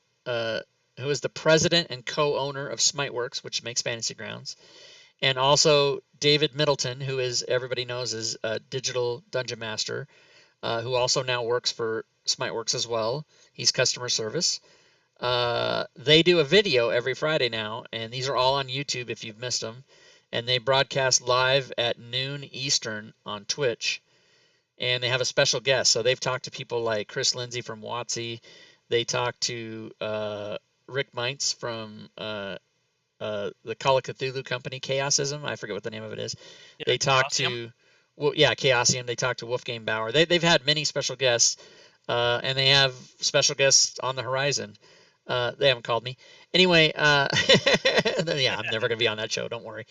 president and co-owner of Smiteworks, which makes Fantasy Grounds, and also David Middleton, who is everybody knows is a digital dungeon master, who also now works for Smiteworks as well. He's customer service. They do a video every Friday now, and these are all on YouTube if you've missed them. And they broadcast live at noon Eastern on Twitch. And they have a special guest. So they've talked to people like Chris Lindsay from WotC. They talked to Rick Meintz from the Call of Cthulhu company, Chaosism. I forget what the name of it is. Yeah, They talked Chaosium? to, well, yeah, Chaosium. They talked to Wolfgang Bauer. They've had many special guests, and they have special guests on the horizon. They haven't called me. Anyway, yeah, I'm never going to be on that show. Don't worry.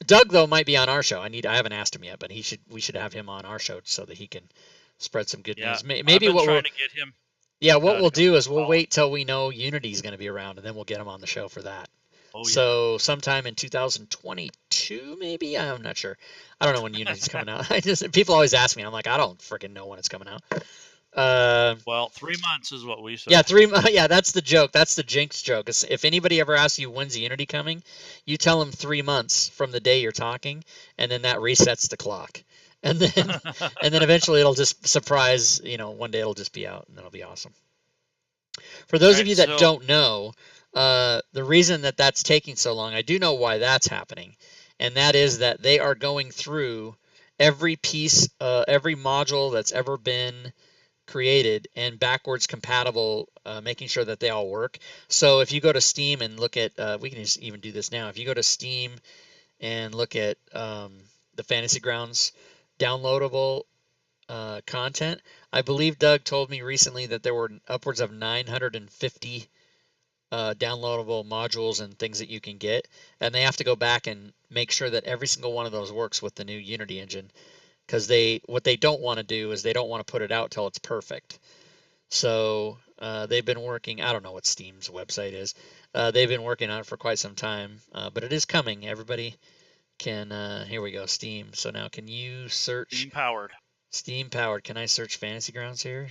Doug, though, might be on our show. I haven't asked him yet, but we should have him on our show so that he can spread some good Yeah, news. I've Maybe been what trying to get him what to we'll come do is we'll call. wait till we know Unity's going to be around, and then we'll get him on the show for that. Oh, yeah. So sometime in 2022, maybe. I'm not sure. I don't know when Unity's coming out. People always ask me. I'm like, I don't freaking know when it's coming out. Well, 3 months is what we said. Yeah, 3 months. Yeah, that's the joke. That's the jinx joke. If anybody ever asks you when's Unity coming, you tell them 3 months from the day you're talking, and then that resets the clock. And then eventually it'll just surprise. One day it'll just be out, and that'll be awesome. For those of you that don't know, the reason that that's taking so long, I do know why that's happening, and that is that they are going through every piece, every module that's ever been created and backwards compatible, making sure that they all work. So if you go to Steam and look at, we can just even do this now. If you go to Steam and look at the Fantasy Grounds downloadable content, I believe Doug told me recently that there were upwards of 950 downloadable modules and things that you can get, and they have to go back and make sure that every single one of those works with the new Unity engine, because what they don't want to do is they don't want to put it out till it's perfect. So they've been working. I don't know what Steam's website is. They've been working on it for quite some time, but it is coming. Everybody can. Here we go, Steam. So now, can you search? Steam powered. Steam powered. Can I search Fantasy Grounds here?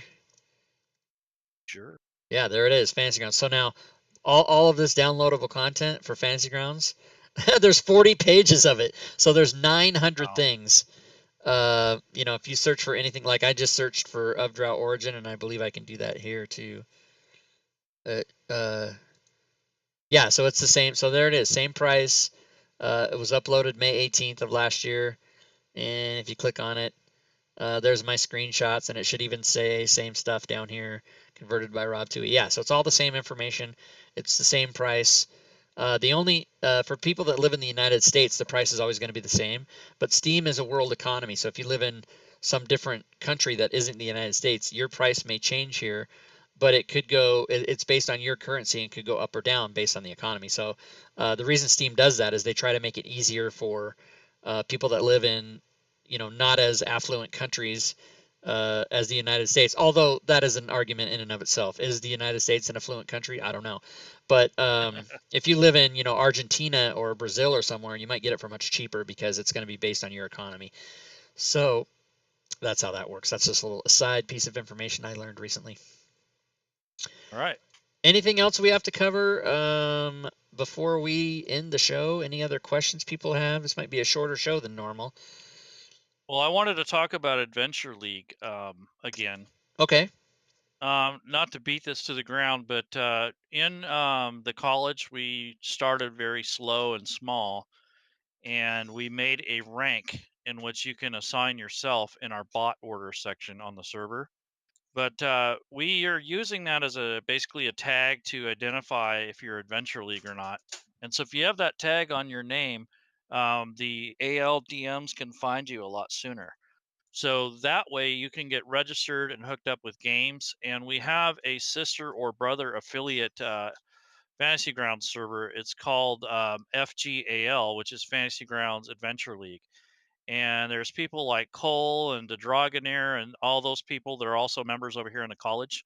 Sure. Yeah, there it is, Fantasy Grounds. So now, all of this downloadable content for Fantasy Grounds, there's 40 pages of it. So there's 900 things. If you search for anything, like I just searched for Of Drought Origin, and I believe I can do that here too. Yeah, so it's the same. So there it is, same price. It was uploaded May 18th of last year, and if you click on it, there's my screenshots, and it should even say same stuff down here, converted by Rob Tui. Yeah, so it's all the same information. It's the same price. The only for people that live in the United States, the price is always going to be the same. But Steam is a world economy, so if you live in some different country that isn't the United States, your price may change here, but it could go. It's based on your currency and could go up or down based on the economy. So the reason Steam does that is they try to make it easier for people that live in not as affluent countries as the United States, although that is an argument in and of itself. Is the United States an affluent country? I don't know. But if you live in, Argentina or Brazil or somewhere, you might get it for much cheaper because it's going to be based on your economy. So that's how that works. That's just a little aside piece of information I learned recently. All right. Anything else we have to cover before we end the show? Any other questions people have? This might be a shorter show than normal. Well, I wanted to talk about Adventure League again. Okay. Not to beat this to the ground, but in the college, we started very slow and small, and we made a rank in which you can assign yourself in our bot order section on the server. But we are using that as basically a tag to identify if you're Adventure League or not. And so if you have that tag on your name, the ALDMs can find you a lot sooner. So that way you can get registered and hooked up with games. And we have a sister or brother affiliate Fantasy Grounds server. It's called FGAL, which is Fantasy Grounds Adventure League. And there's people like Cole and the Dragonair and all those people that are also members over here in the college.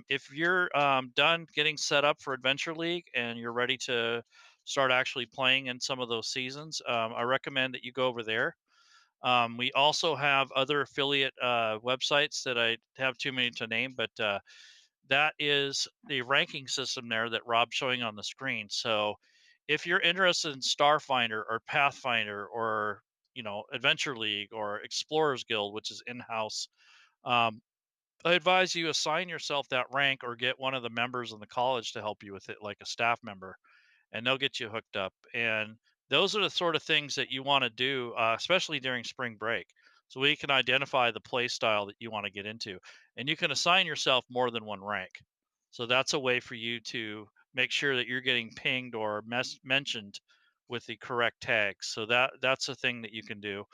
If you're done getting set up for Adventure League and you're ready to start actually playing in some of those seasons, I recommend that you go over there. We also have other affiliate websites that I have too many to name, but that is the ranking system there that Rob's showing on the screen. So if you're interested in Starfinder or Pathfinder or Adventure League or Explorers Guild, which is in-house, um, I advise you assign yourself that rank or get one of the members in the college to help you with it, like a staff member, and they'll get you hooked up. And those are the sort of things that you want to do, especially during spring break. So we can identify the play style that you want to get into, and you can assign yourself more than one rank. So that's a way for you to make sure that you're getting pinged or mentioned with the correct tags. So that's a thing that you can do.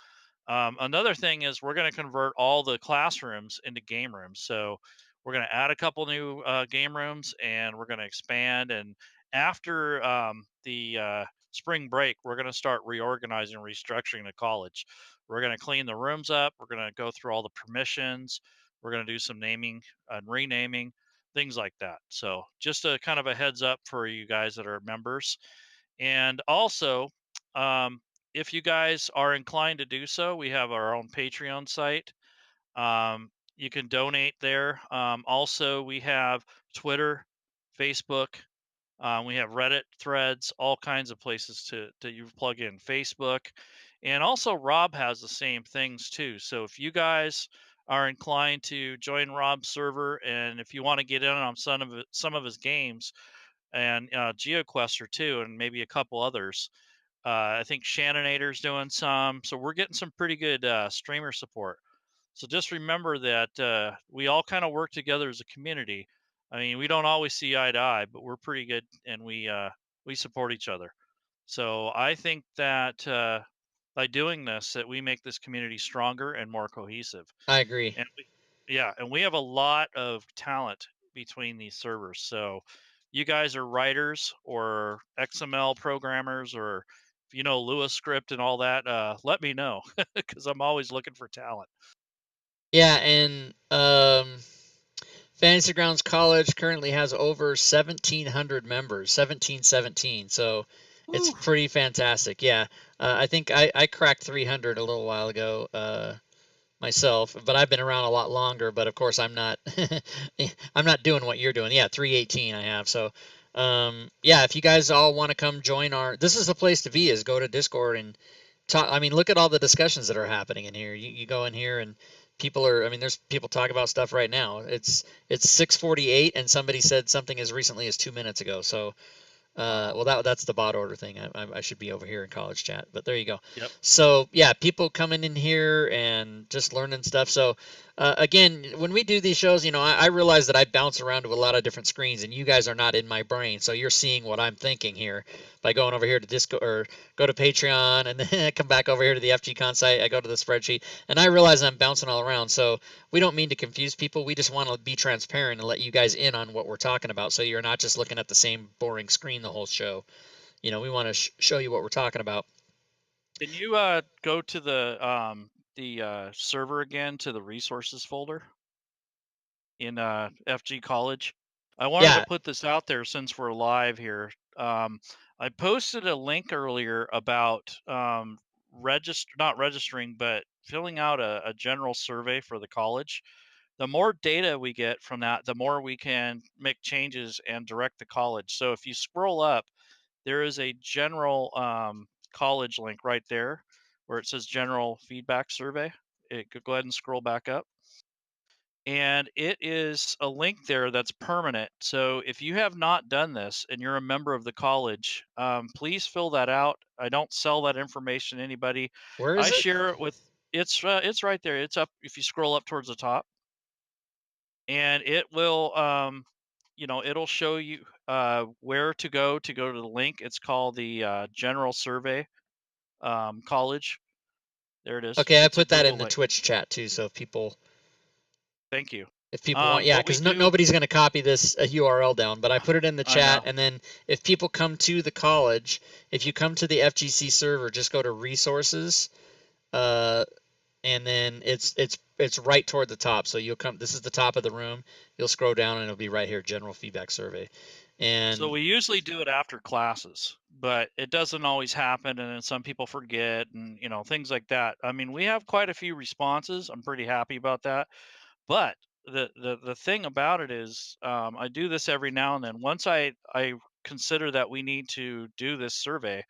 Another thing is we're going to convert all the classrooms into game rooms. So we're going to add a couple new game rooms and we're going to expand. And after the spring break, we're going to start reorganizing and restructuring the college. We're going to clean the rooms up. We're going to go through all the permissions. We're going to do some naming and renaming, things like that. So just a kind of a heads up for you guys that are members. And also, um, if you guys are inclined to do so, we have our own Patreon site. You can donate there. Also, we have Twitter, Facebook. We have Reddit threads, all kinds of places to you plug in Facebook. And also, Rob has the same things too. So if you guys are inclined to join Rob's server, and if you want to get in on some of his games, and GeoQuester too, and maybe a couple others. I think Shannonnator's doing some, so we're getting some pretty good streamer support. So just remember that we all kind of work together as a community. I mean, we don't always see eye to eye, but we're pretty good, and we support each other. So I think that by doing this, that we make this community stronger and more cohesive. I agree. And yeah, and we have a lot of talent between these servers. So you guys are writers or XML programmers, or if you know Lua script and all that, let me know because I'm always looking for talent. Yeah, and Fantasy Grounds College currently has over 1,700 members, 1717. So it's Ooh. pretty fantastic. Yeah, I think I cracked 300 a little while ago myself, but I've been around a lot longer. But of course, I'm not I'm not doing what you're doing. Yeah, 318 I have. So yeah, if you guys all want to come join this is the place to be. Is go to Discord and talk. I mean, look at all the discussions that are happening in here. You go in here and people are. I mean, there's people talking about stuff right now. It's 6:48 and somebody said something as recently as 2 minutes ago. So well, that's the bot order thing. I should be over here in college chat, but there you go. Yep. So yeah, people coming in here and just learning stuff. So again, when we do these shows, I realize that I bounce around to a lot of different screens, and you guys are not in my brain, so you're seeing what I'm thinking here by going over here to Discord or go to Patreon, and then come back over here to the FGCon site. I go to the spreadsheet, and I realize I'm bouncing all around. So we don't mean to confuse people. We just want to be transparent and let you guys in on what we're talking about, so you're not just looking at the same boring screen the whole show. We want to show you what we're talking about. Can you go to the server again, to the resources folder in FG College? I wanted to Yeah, put this out there since we're live here. I posted a link earlier about not registering, but filling out a general survey for the college. The more data we get from that, the more we can make changes and direct the college. So if you scroll up, there is a general college link right there where it says general feedback survey. It could go ahead and scroll back up. And it is a link there that's permanent. So if you have not done this and you're a member of the college, please fill that out. I don't sell that information to anybody. where I is it? share it with. It's right there. It's up if you scroll up towards the top, and it will it'll show you where to go to the link. It's called the General Survey College. There it is. Okay, I It's a put that in Google the link. Twitch chat too, so if people Thank you. If people want, yeah, What we because do, nobody's going to copy this URL down, but I put it in the I know. chat, and then if people come to the college, if you come to the FGC server, just go to resources, and then it's right toward the top. So you'll come. This is the top of the room. You'll scroll down, and it'll be right here, general feedback survey. And So we usually do it after classes, but it doesn't always happen, and then some people forget, and things like that. I mean, we have quite a few responses. I'm pretty happy about that. But the thing about it is, I do this every now and then. Once I consider that we need to do this survey,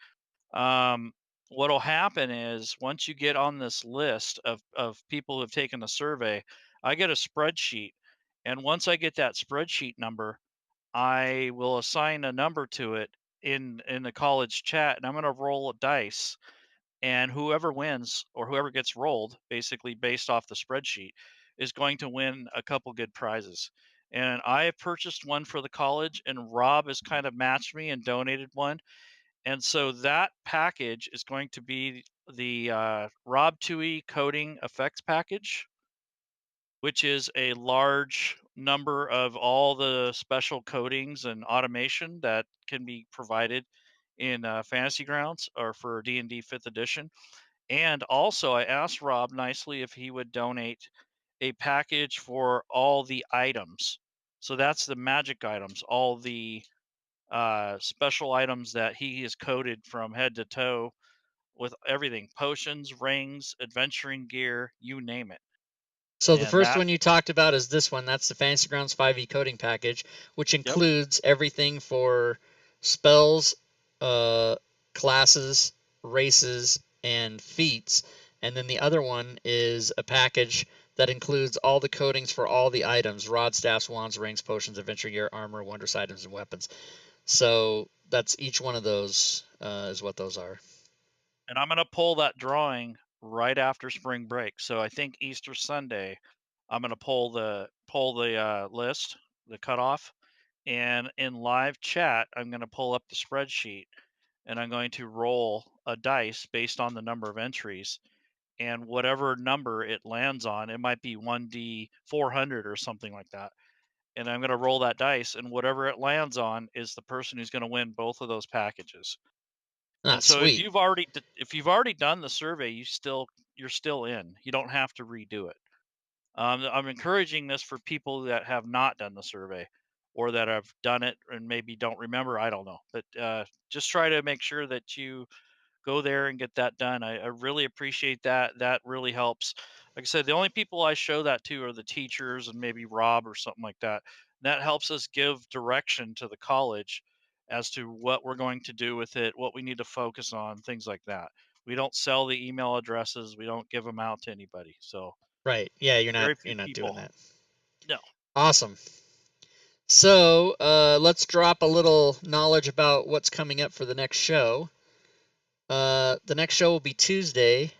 um, what'll happen is once you get on this list of people who have taken the survey, I get a spreadsheet, and once I get that spreadsheet number, I will assign a number to it in the college chat, and I'm going to roll a dice, and whoever wins or whoever gets rolled, basically based off the spreadsheet, is going to win a couple good prizes. And I have purchased one for the college, and Rob has kind of matched me and donated one. And so that package is going to be the Rob Tui coding effects package, which is a large number of all the special codings and automation that can be provided in Fantasy Grounds or for D&D 5th edition. And also, I asked Rob nicely if he would donate a package for all the items. So that's the magic items, all the special items that he has coded from head to toe with everything: potions, rings, adventuring gear, you name it. so the And first that, one you talked about is this one. That's the Fantasy Grounds 5e coding package, which yep. includes everything for spells, classes, races, and feats. And then the other one is a package that includes all the codings for all the items: rod, staffs, wands, rings, potions, adventure gear, armor, wondrous items, and weapons. So that's each one of those is what those are. And I'm going to pull that drawing right after spring break. So I think Easter Sunday, I'm going to pull the list, the cutoff, and in live chat, I'm going to pull up the spreadsheet, and I'm going to roll a dice based on the number of entries, and whatever number it lands on, it might be 1D 400 or something like that. And I'm going to roll that dice, and whatever it lands on is the person who's going to win both of those packages. Ah, And so if sweet. you've already done the survey, you're still in. You don't have to redo it. I'm encouraging this for people that have not done the survey, or that have done it and maybe don't remember. I don't know, but just try to make sure that you go there and get that done. I really appreciate that. That really helps. Like I said, the only people I show that to are the teachers and maybe Rob or something like that. That helps us give direction to the college as to what we're going to do with it, what we need to focus on, things like that. We don't sell the email addresses. We don't give them out to anybody. So Right. Yeah, very you're few not doing people. that. No. Awesome. So let's drop a little knowledge about what's coming up for the next show. The next show will be Tuesday,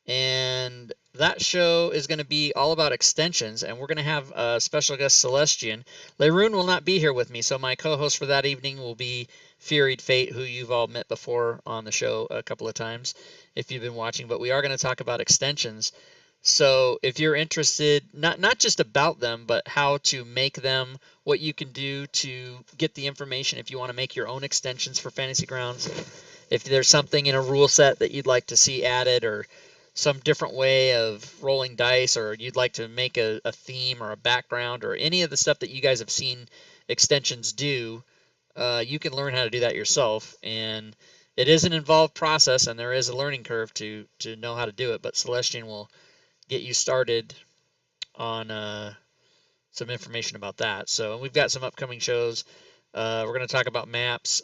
and that show is going to be all about extensions, and we're going to have a special guest, Celestian. Leroon will not be here with me, so my co-host for that evening will be Furied Fate, who you've all met before on the show a couple of times if you've been watching, but we are going to talk about extensions. So if you're interested, not just about them, but how to make them, what you can do to get the information if you want to make your own extensions for Fantasy Grounds, if there's something in a rule set that you'd like to see added, or some different way of rolling dice, or you'd like to make a theme or a background, or any of the stuff that you guys have seen extensions do, you can learn how to do that yourself. And it is an involved process, and there is a learning curve to know how to do it, but Celestian will get you started on some information about that. So we've got some upcoming shows. We're going to talk about maps.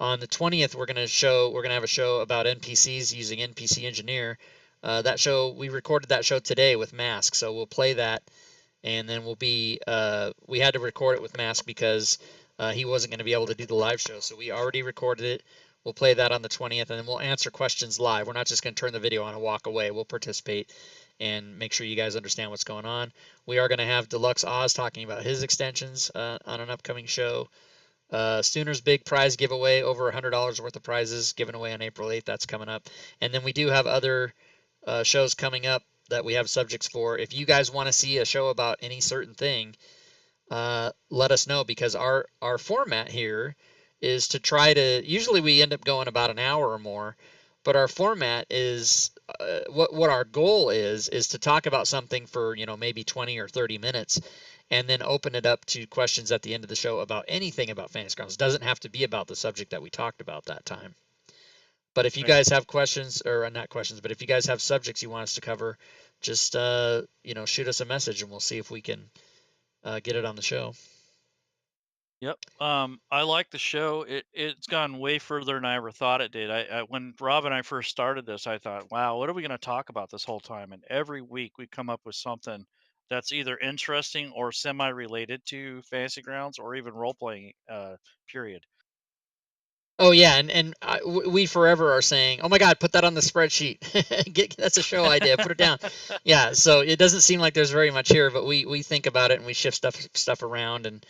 On the 20th, we're going to have a show about NPCs using NPC Engineer. That show, we recorded that show today with Mask, so we'll play that, and then we had to record it with Mask because he wasn't going to be able to do the live show, so we already recorded it. We'll play that on the 20th, and then we'll answer questions live. We're not just going to turn the video on and walk away. We'll participate and make sure you guys understand what's going on. We are going to have Deluxe Oz talking about his extensions on an upcoming show. Sooner's big prize giveaway, over $100 worth of prizes given away on April 8th. That's coming up. And then we do have other shows coming up that we have subjects for. If you guys want to see a show about any certain thing, let us know, because our format here is to try to, usually we end up going about an hour or more, but our format is what our goal is to talk about something for maybe 20 or 30 minutes, and then open it up to questions at the end of the show about anything about Fantasy Grounds. It doesn't have to be about the subject that we talked about that time. But if you Right. guys have questions, or not questions, but if you guys have subjects you want us to cover, just shoot us a message and we'll see if we can get it on the show. Yep. I like the show. It's gone way further than I ever thought it did. When Rob and I first started this, I thought, wow, what are we going to talk about this whole time? And every week we come up with something that's either interesting or semi-related to Fantasy Grounds or even role playing. Period. Oh yeah, and we forever are saying, oh my God, put that on the spreadsheet. That's a show idea. Put it down. Yeah. So it doesn't seem like there's very much here, but we think about it and we shift stuff around. And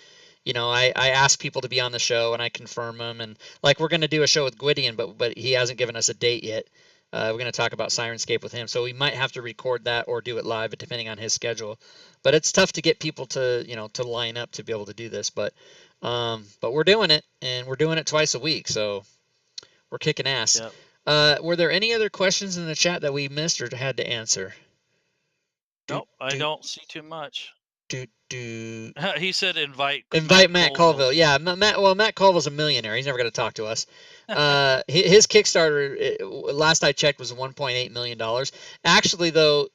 I ask people to be on the show and I confirm them. And like, we're going to do a show with Gwydion, but he hasn't given us a date yet. We're going to talk about Sirenscape with him, so we might have to record that or do it live, depending on his schedule. But it's tough to get people to to line up to be able to do this. But we're doing it, and we're doing it twice a week, so we're kicking ass. Yep. Were there any other questions in the chat that we missed or had to answer? Nope, I don't see too much. He said invite Matt Colville. Yeah, Matt. Well, Matt Colville's a millionaire. He's never going to talk to us. His Kickstarter, last I checked, was $1.8 million. Actually, though,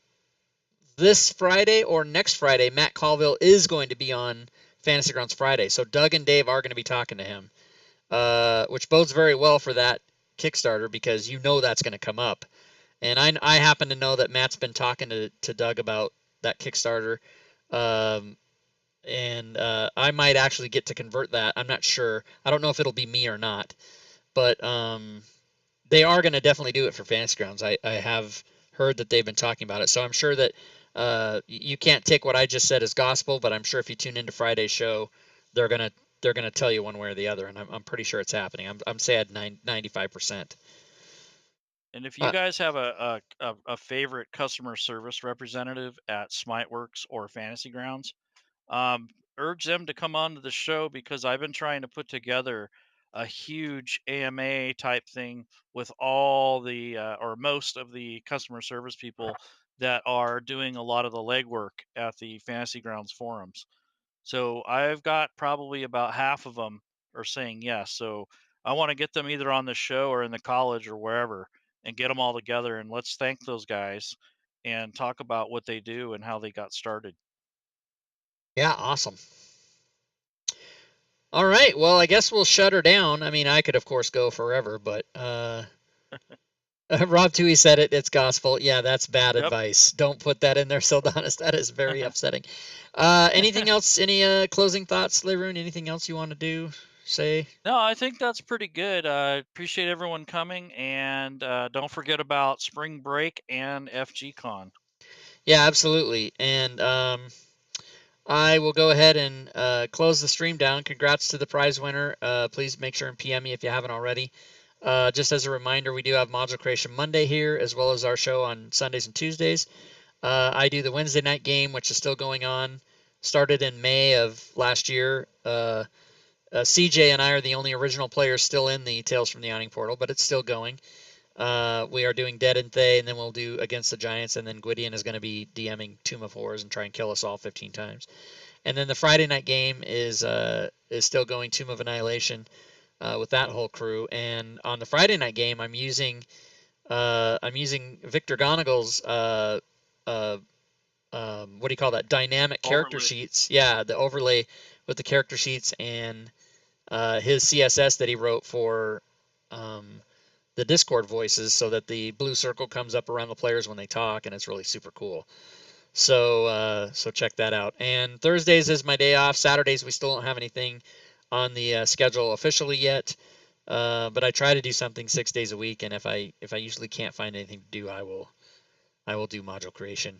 this Friday or next Friday, Matt Colville is going to be on Fantasy Grounds Friday. So Doug and Dave are going to be talking to him, which bodes very well for that Kickstarter, because that's going to come up. And I happen to know that Matt's been talking to Doug about that Kickstarter. And I might actually get to convert that. I'm not sure. I don't know if it'll be me or not. But they are going to definitely do it for Fantasy Grounds. I have heard that they've been talking about it. So I'm sure that you can't take what I just said as gospel, but I'm sure if you tune into Friday's show, they're gonna tell you one way or the other, and I'm pretty sure it's happening. I'm saying 95%. And if you guys have a favorite customer service representative at Smiteworks or Fantasy Grounds, urge them to come on to the show, because I've been trying to put together a huge AMA type thing with all the or most of the customer service people that are doing a lot of the legwork at the Fantasy Grounds forums. So I've got probably about half of them are saying yes. So I want to get them either on the show or in the college or wherever, and get them all together, and let's thank those guys and talk about what they do and how they got started. Yeah, awesome. All right, well, I guess we'll shut her down. I mean, I could, of course, go forever, but Rob Toohey said it. It's gospel. Yeah, that's bad advice. Don't put that in there, Sildonis. That is very upsetting. Anything else? Any closing thoughts, Leroon? Anything else you want to say? No, I think that's pretty good. Appreciate everyone coming, and don't forget about spring break and FGCon. Yeah, absolutely. And I will go ahead and close the stream down. Congrats to the prize winner. Please make sure and PM me if you haven't already. Just as a reminder, we do have Module Creation Monday here, as well as our show on Sundays and Tuesdays. I do the Wednesday night game, which is still going on. Started in May of last year. CJ and I are the only original players still in the Tales from the Awning portal, but it's still going. We are doing Dead and Thay, and then we'll do Against the Giants, and then Gwydion is going to be DMing Tomb of Horrors and try and kill us all 15 times. And then the Friday night game is still going, Tomb of Annihilation, with that whole crew. And on the Friday night game, I'm using Victor Gonigal's what do you call that? Dynamic character sheets. Yeah, the overlay with the character sheets and his CSS that he wrote for the Discord voices, so that the blue circle comes up around the players when they talk, and it's really super cool. So check that out. And Thursdays is my day off. Saturdays we still don't have anything on the schedule officially yet, but I try to do something 6 days a week. And if I usually can't find anything to do, I will do module creation.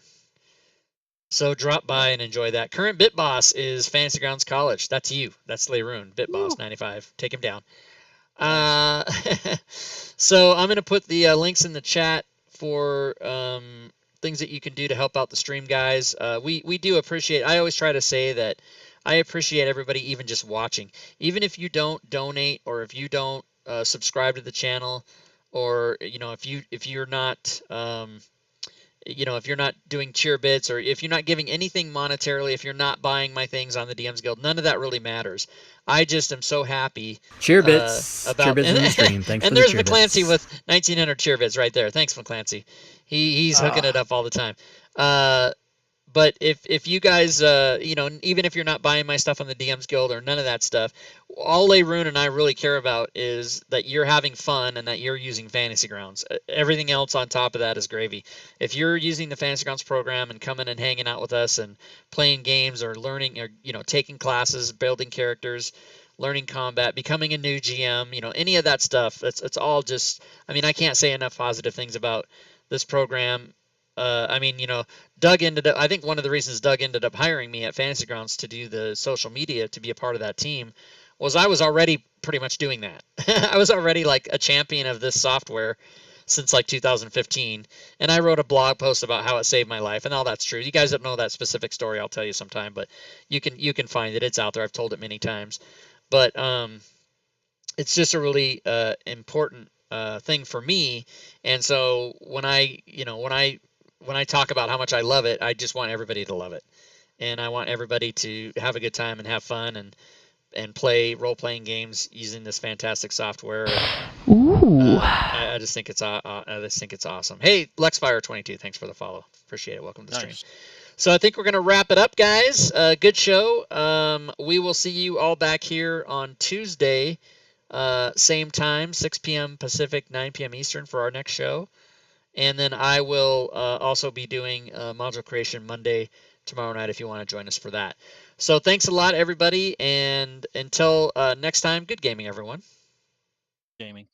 So drop by and enjoy that. Current Bit Boss is Fantasy Grounds College. That's you. That's Leroon. Bit Boss 95. Take him down. So I'm going to put the links in the chat for things that you can do to help out the stream, guys. We do appreciate. I always try to say that I appreciate everybody even just watching, even if you don't donate or if you don't subscribe to the channel, or if you're not if you're not doing cheer bits, or if you're not giving anything monetarily, if you're not buying my things on the DMs Guild, none of that really matters. I just am so happy Cheer bits about in the stream. Thanks and for the there's cheer McClancy bits. with 1900 cheer bits right there. Thanks, McClancy. He's hooking it up all the time. But if you guys, even if you're not buying my stuff on the DMs Guild or none of that stuff, all Rune and I really care about is that you're having fun and that you're using Fantasy Grounds. Everything else on top of that is gravy. If you're using the Fantasy Grounds program and coming and hanging out with us and playing games or learning or taking classes, building characters, learning combat, becoming a new GM, any of that stuff, it's all just, I mean, I can't say enough positive things about this program. Doug ended up, I think one of the reasons Doug ended up hiring me at Fantasy Grounds to do the social media, to be a part of that team, was I was already pretty much doing that. I was already like a champion of this software since like 2015, and I wrote a blog post about how it saved my life, and all that's true. You guys don't know that specific story, I'll tell you sometime, but you can find it. It's out there. I've told it many times. But it's just a really important thing for me, and so when I talk about how much I love it, I just want everybody to love it, and I want everybody to have a good time and have fun and play role-playing games using this fantastic software. Ooh. I just think it's awesome. Hey, LexFire22, thanks for the follow. Appreciate it. Welcome to the stream. So I think we're going to wrap it up, guys. Good show. We will see you all back here on Tuesday, same time, 6 p.m. Pacific, 9 p.m. Eastern for our next show. And then I will also be doing Module Creation Monday tomorrow night if you want to join us for that. So thanks a lot, everybody. And until next time, good gaming, everyone. Gaming.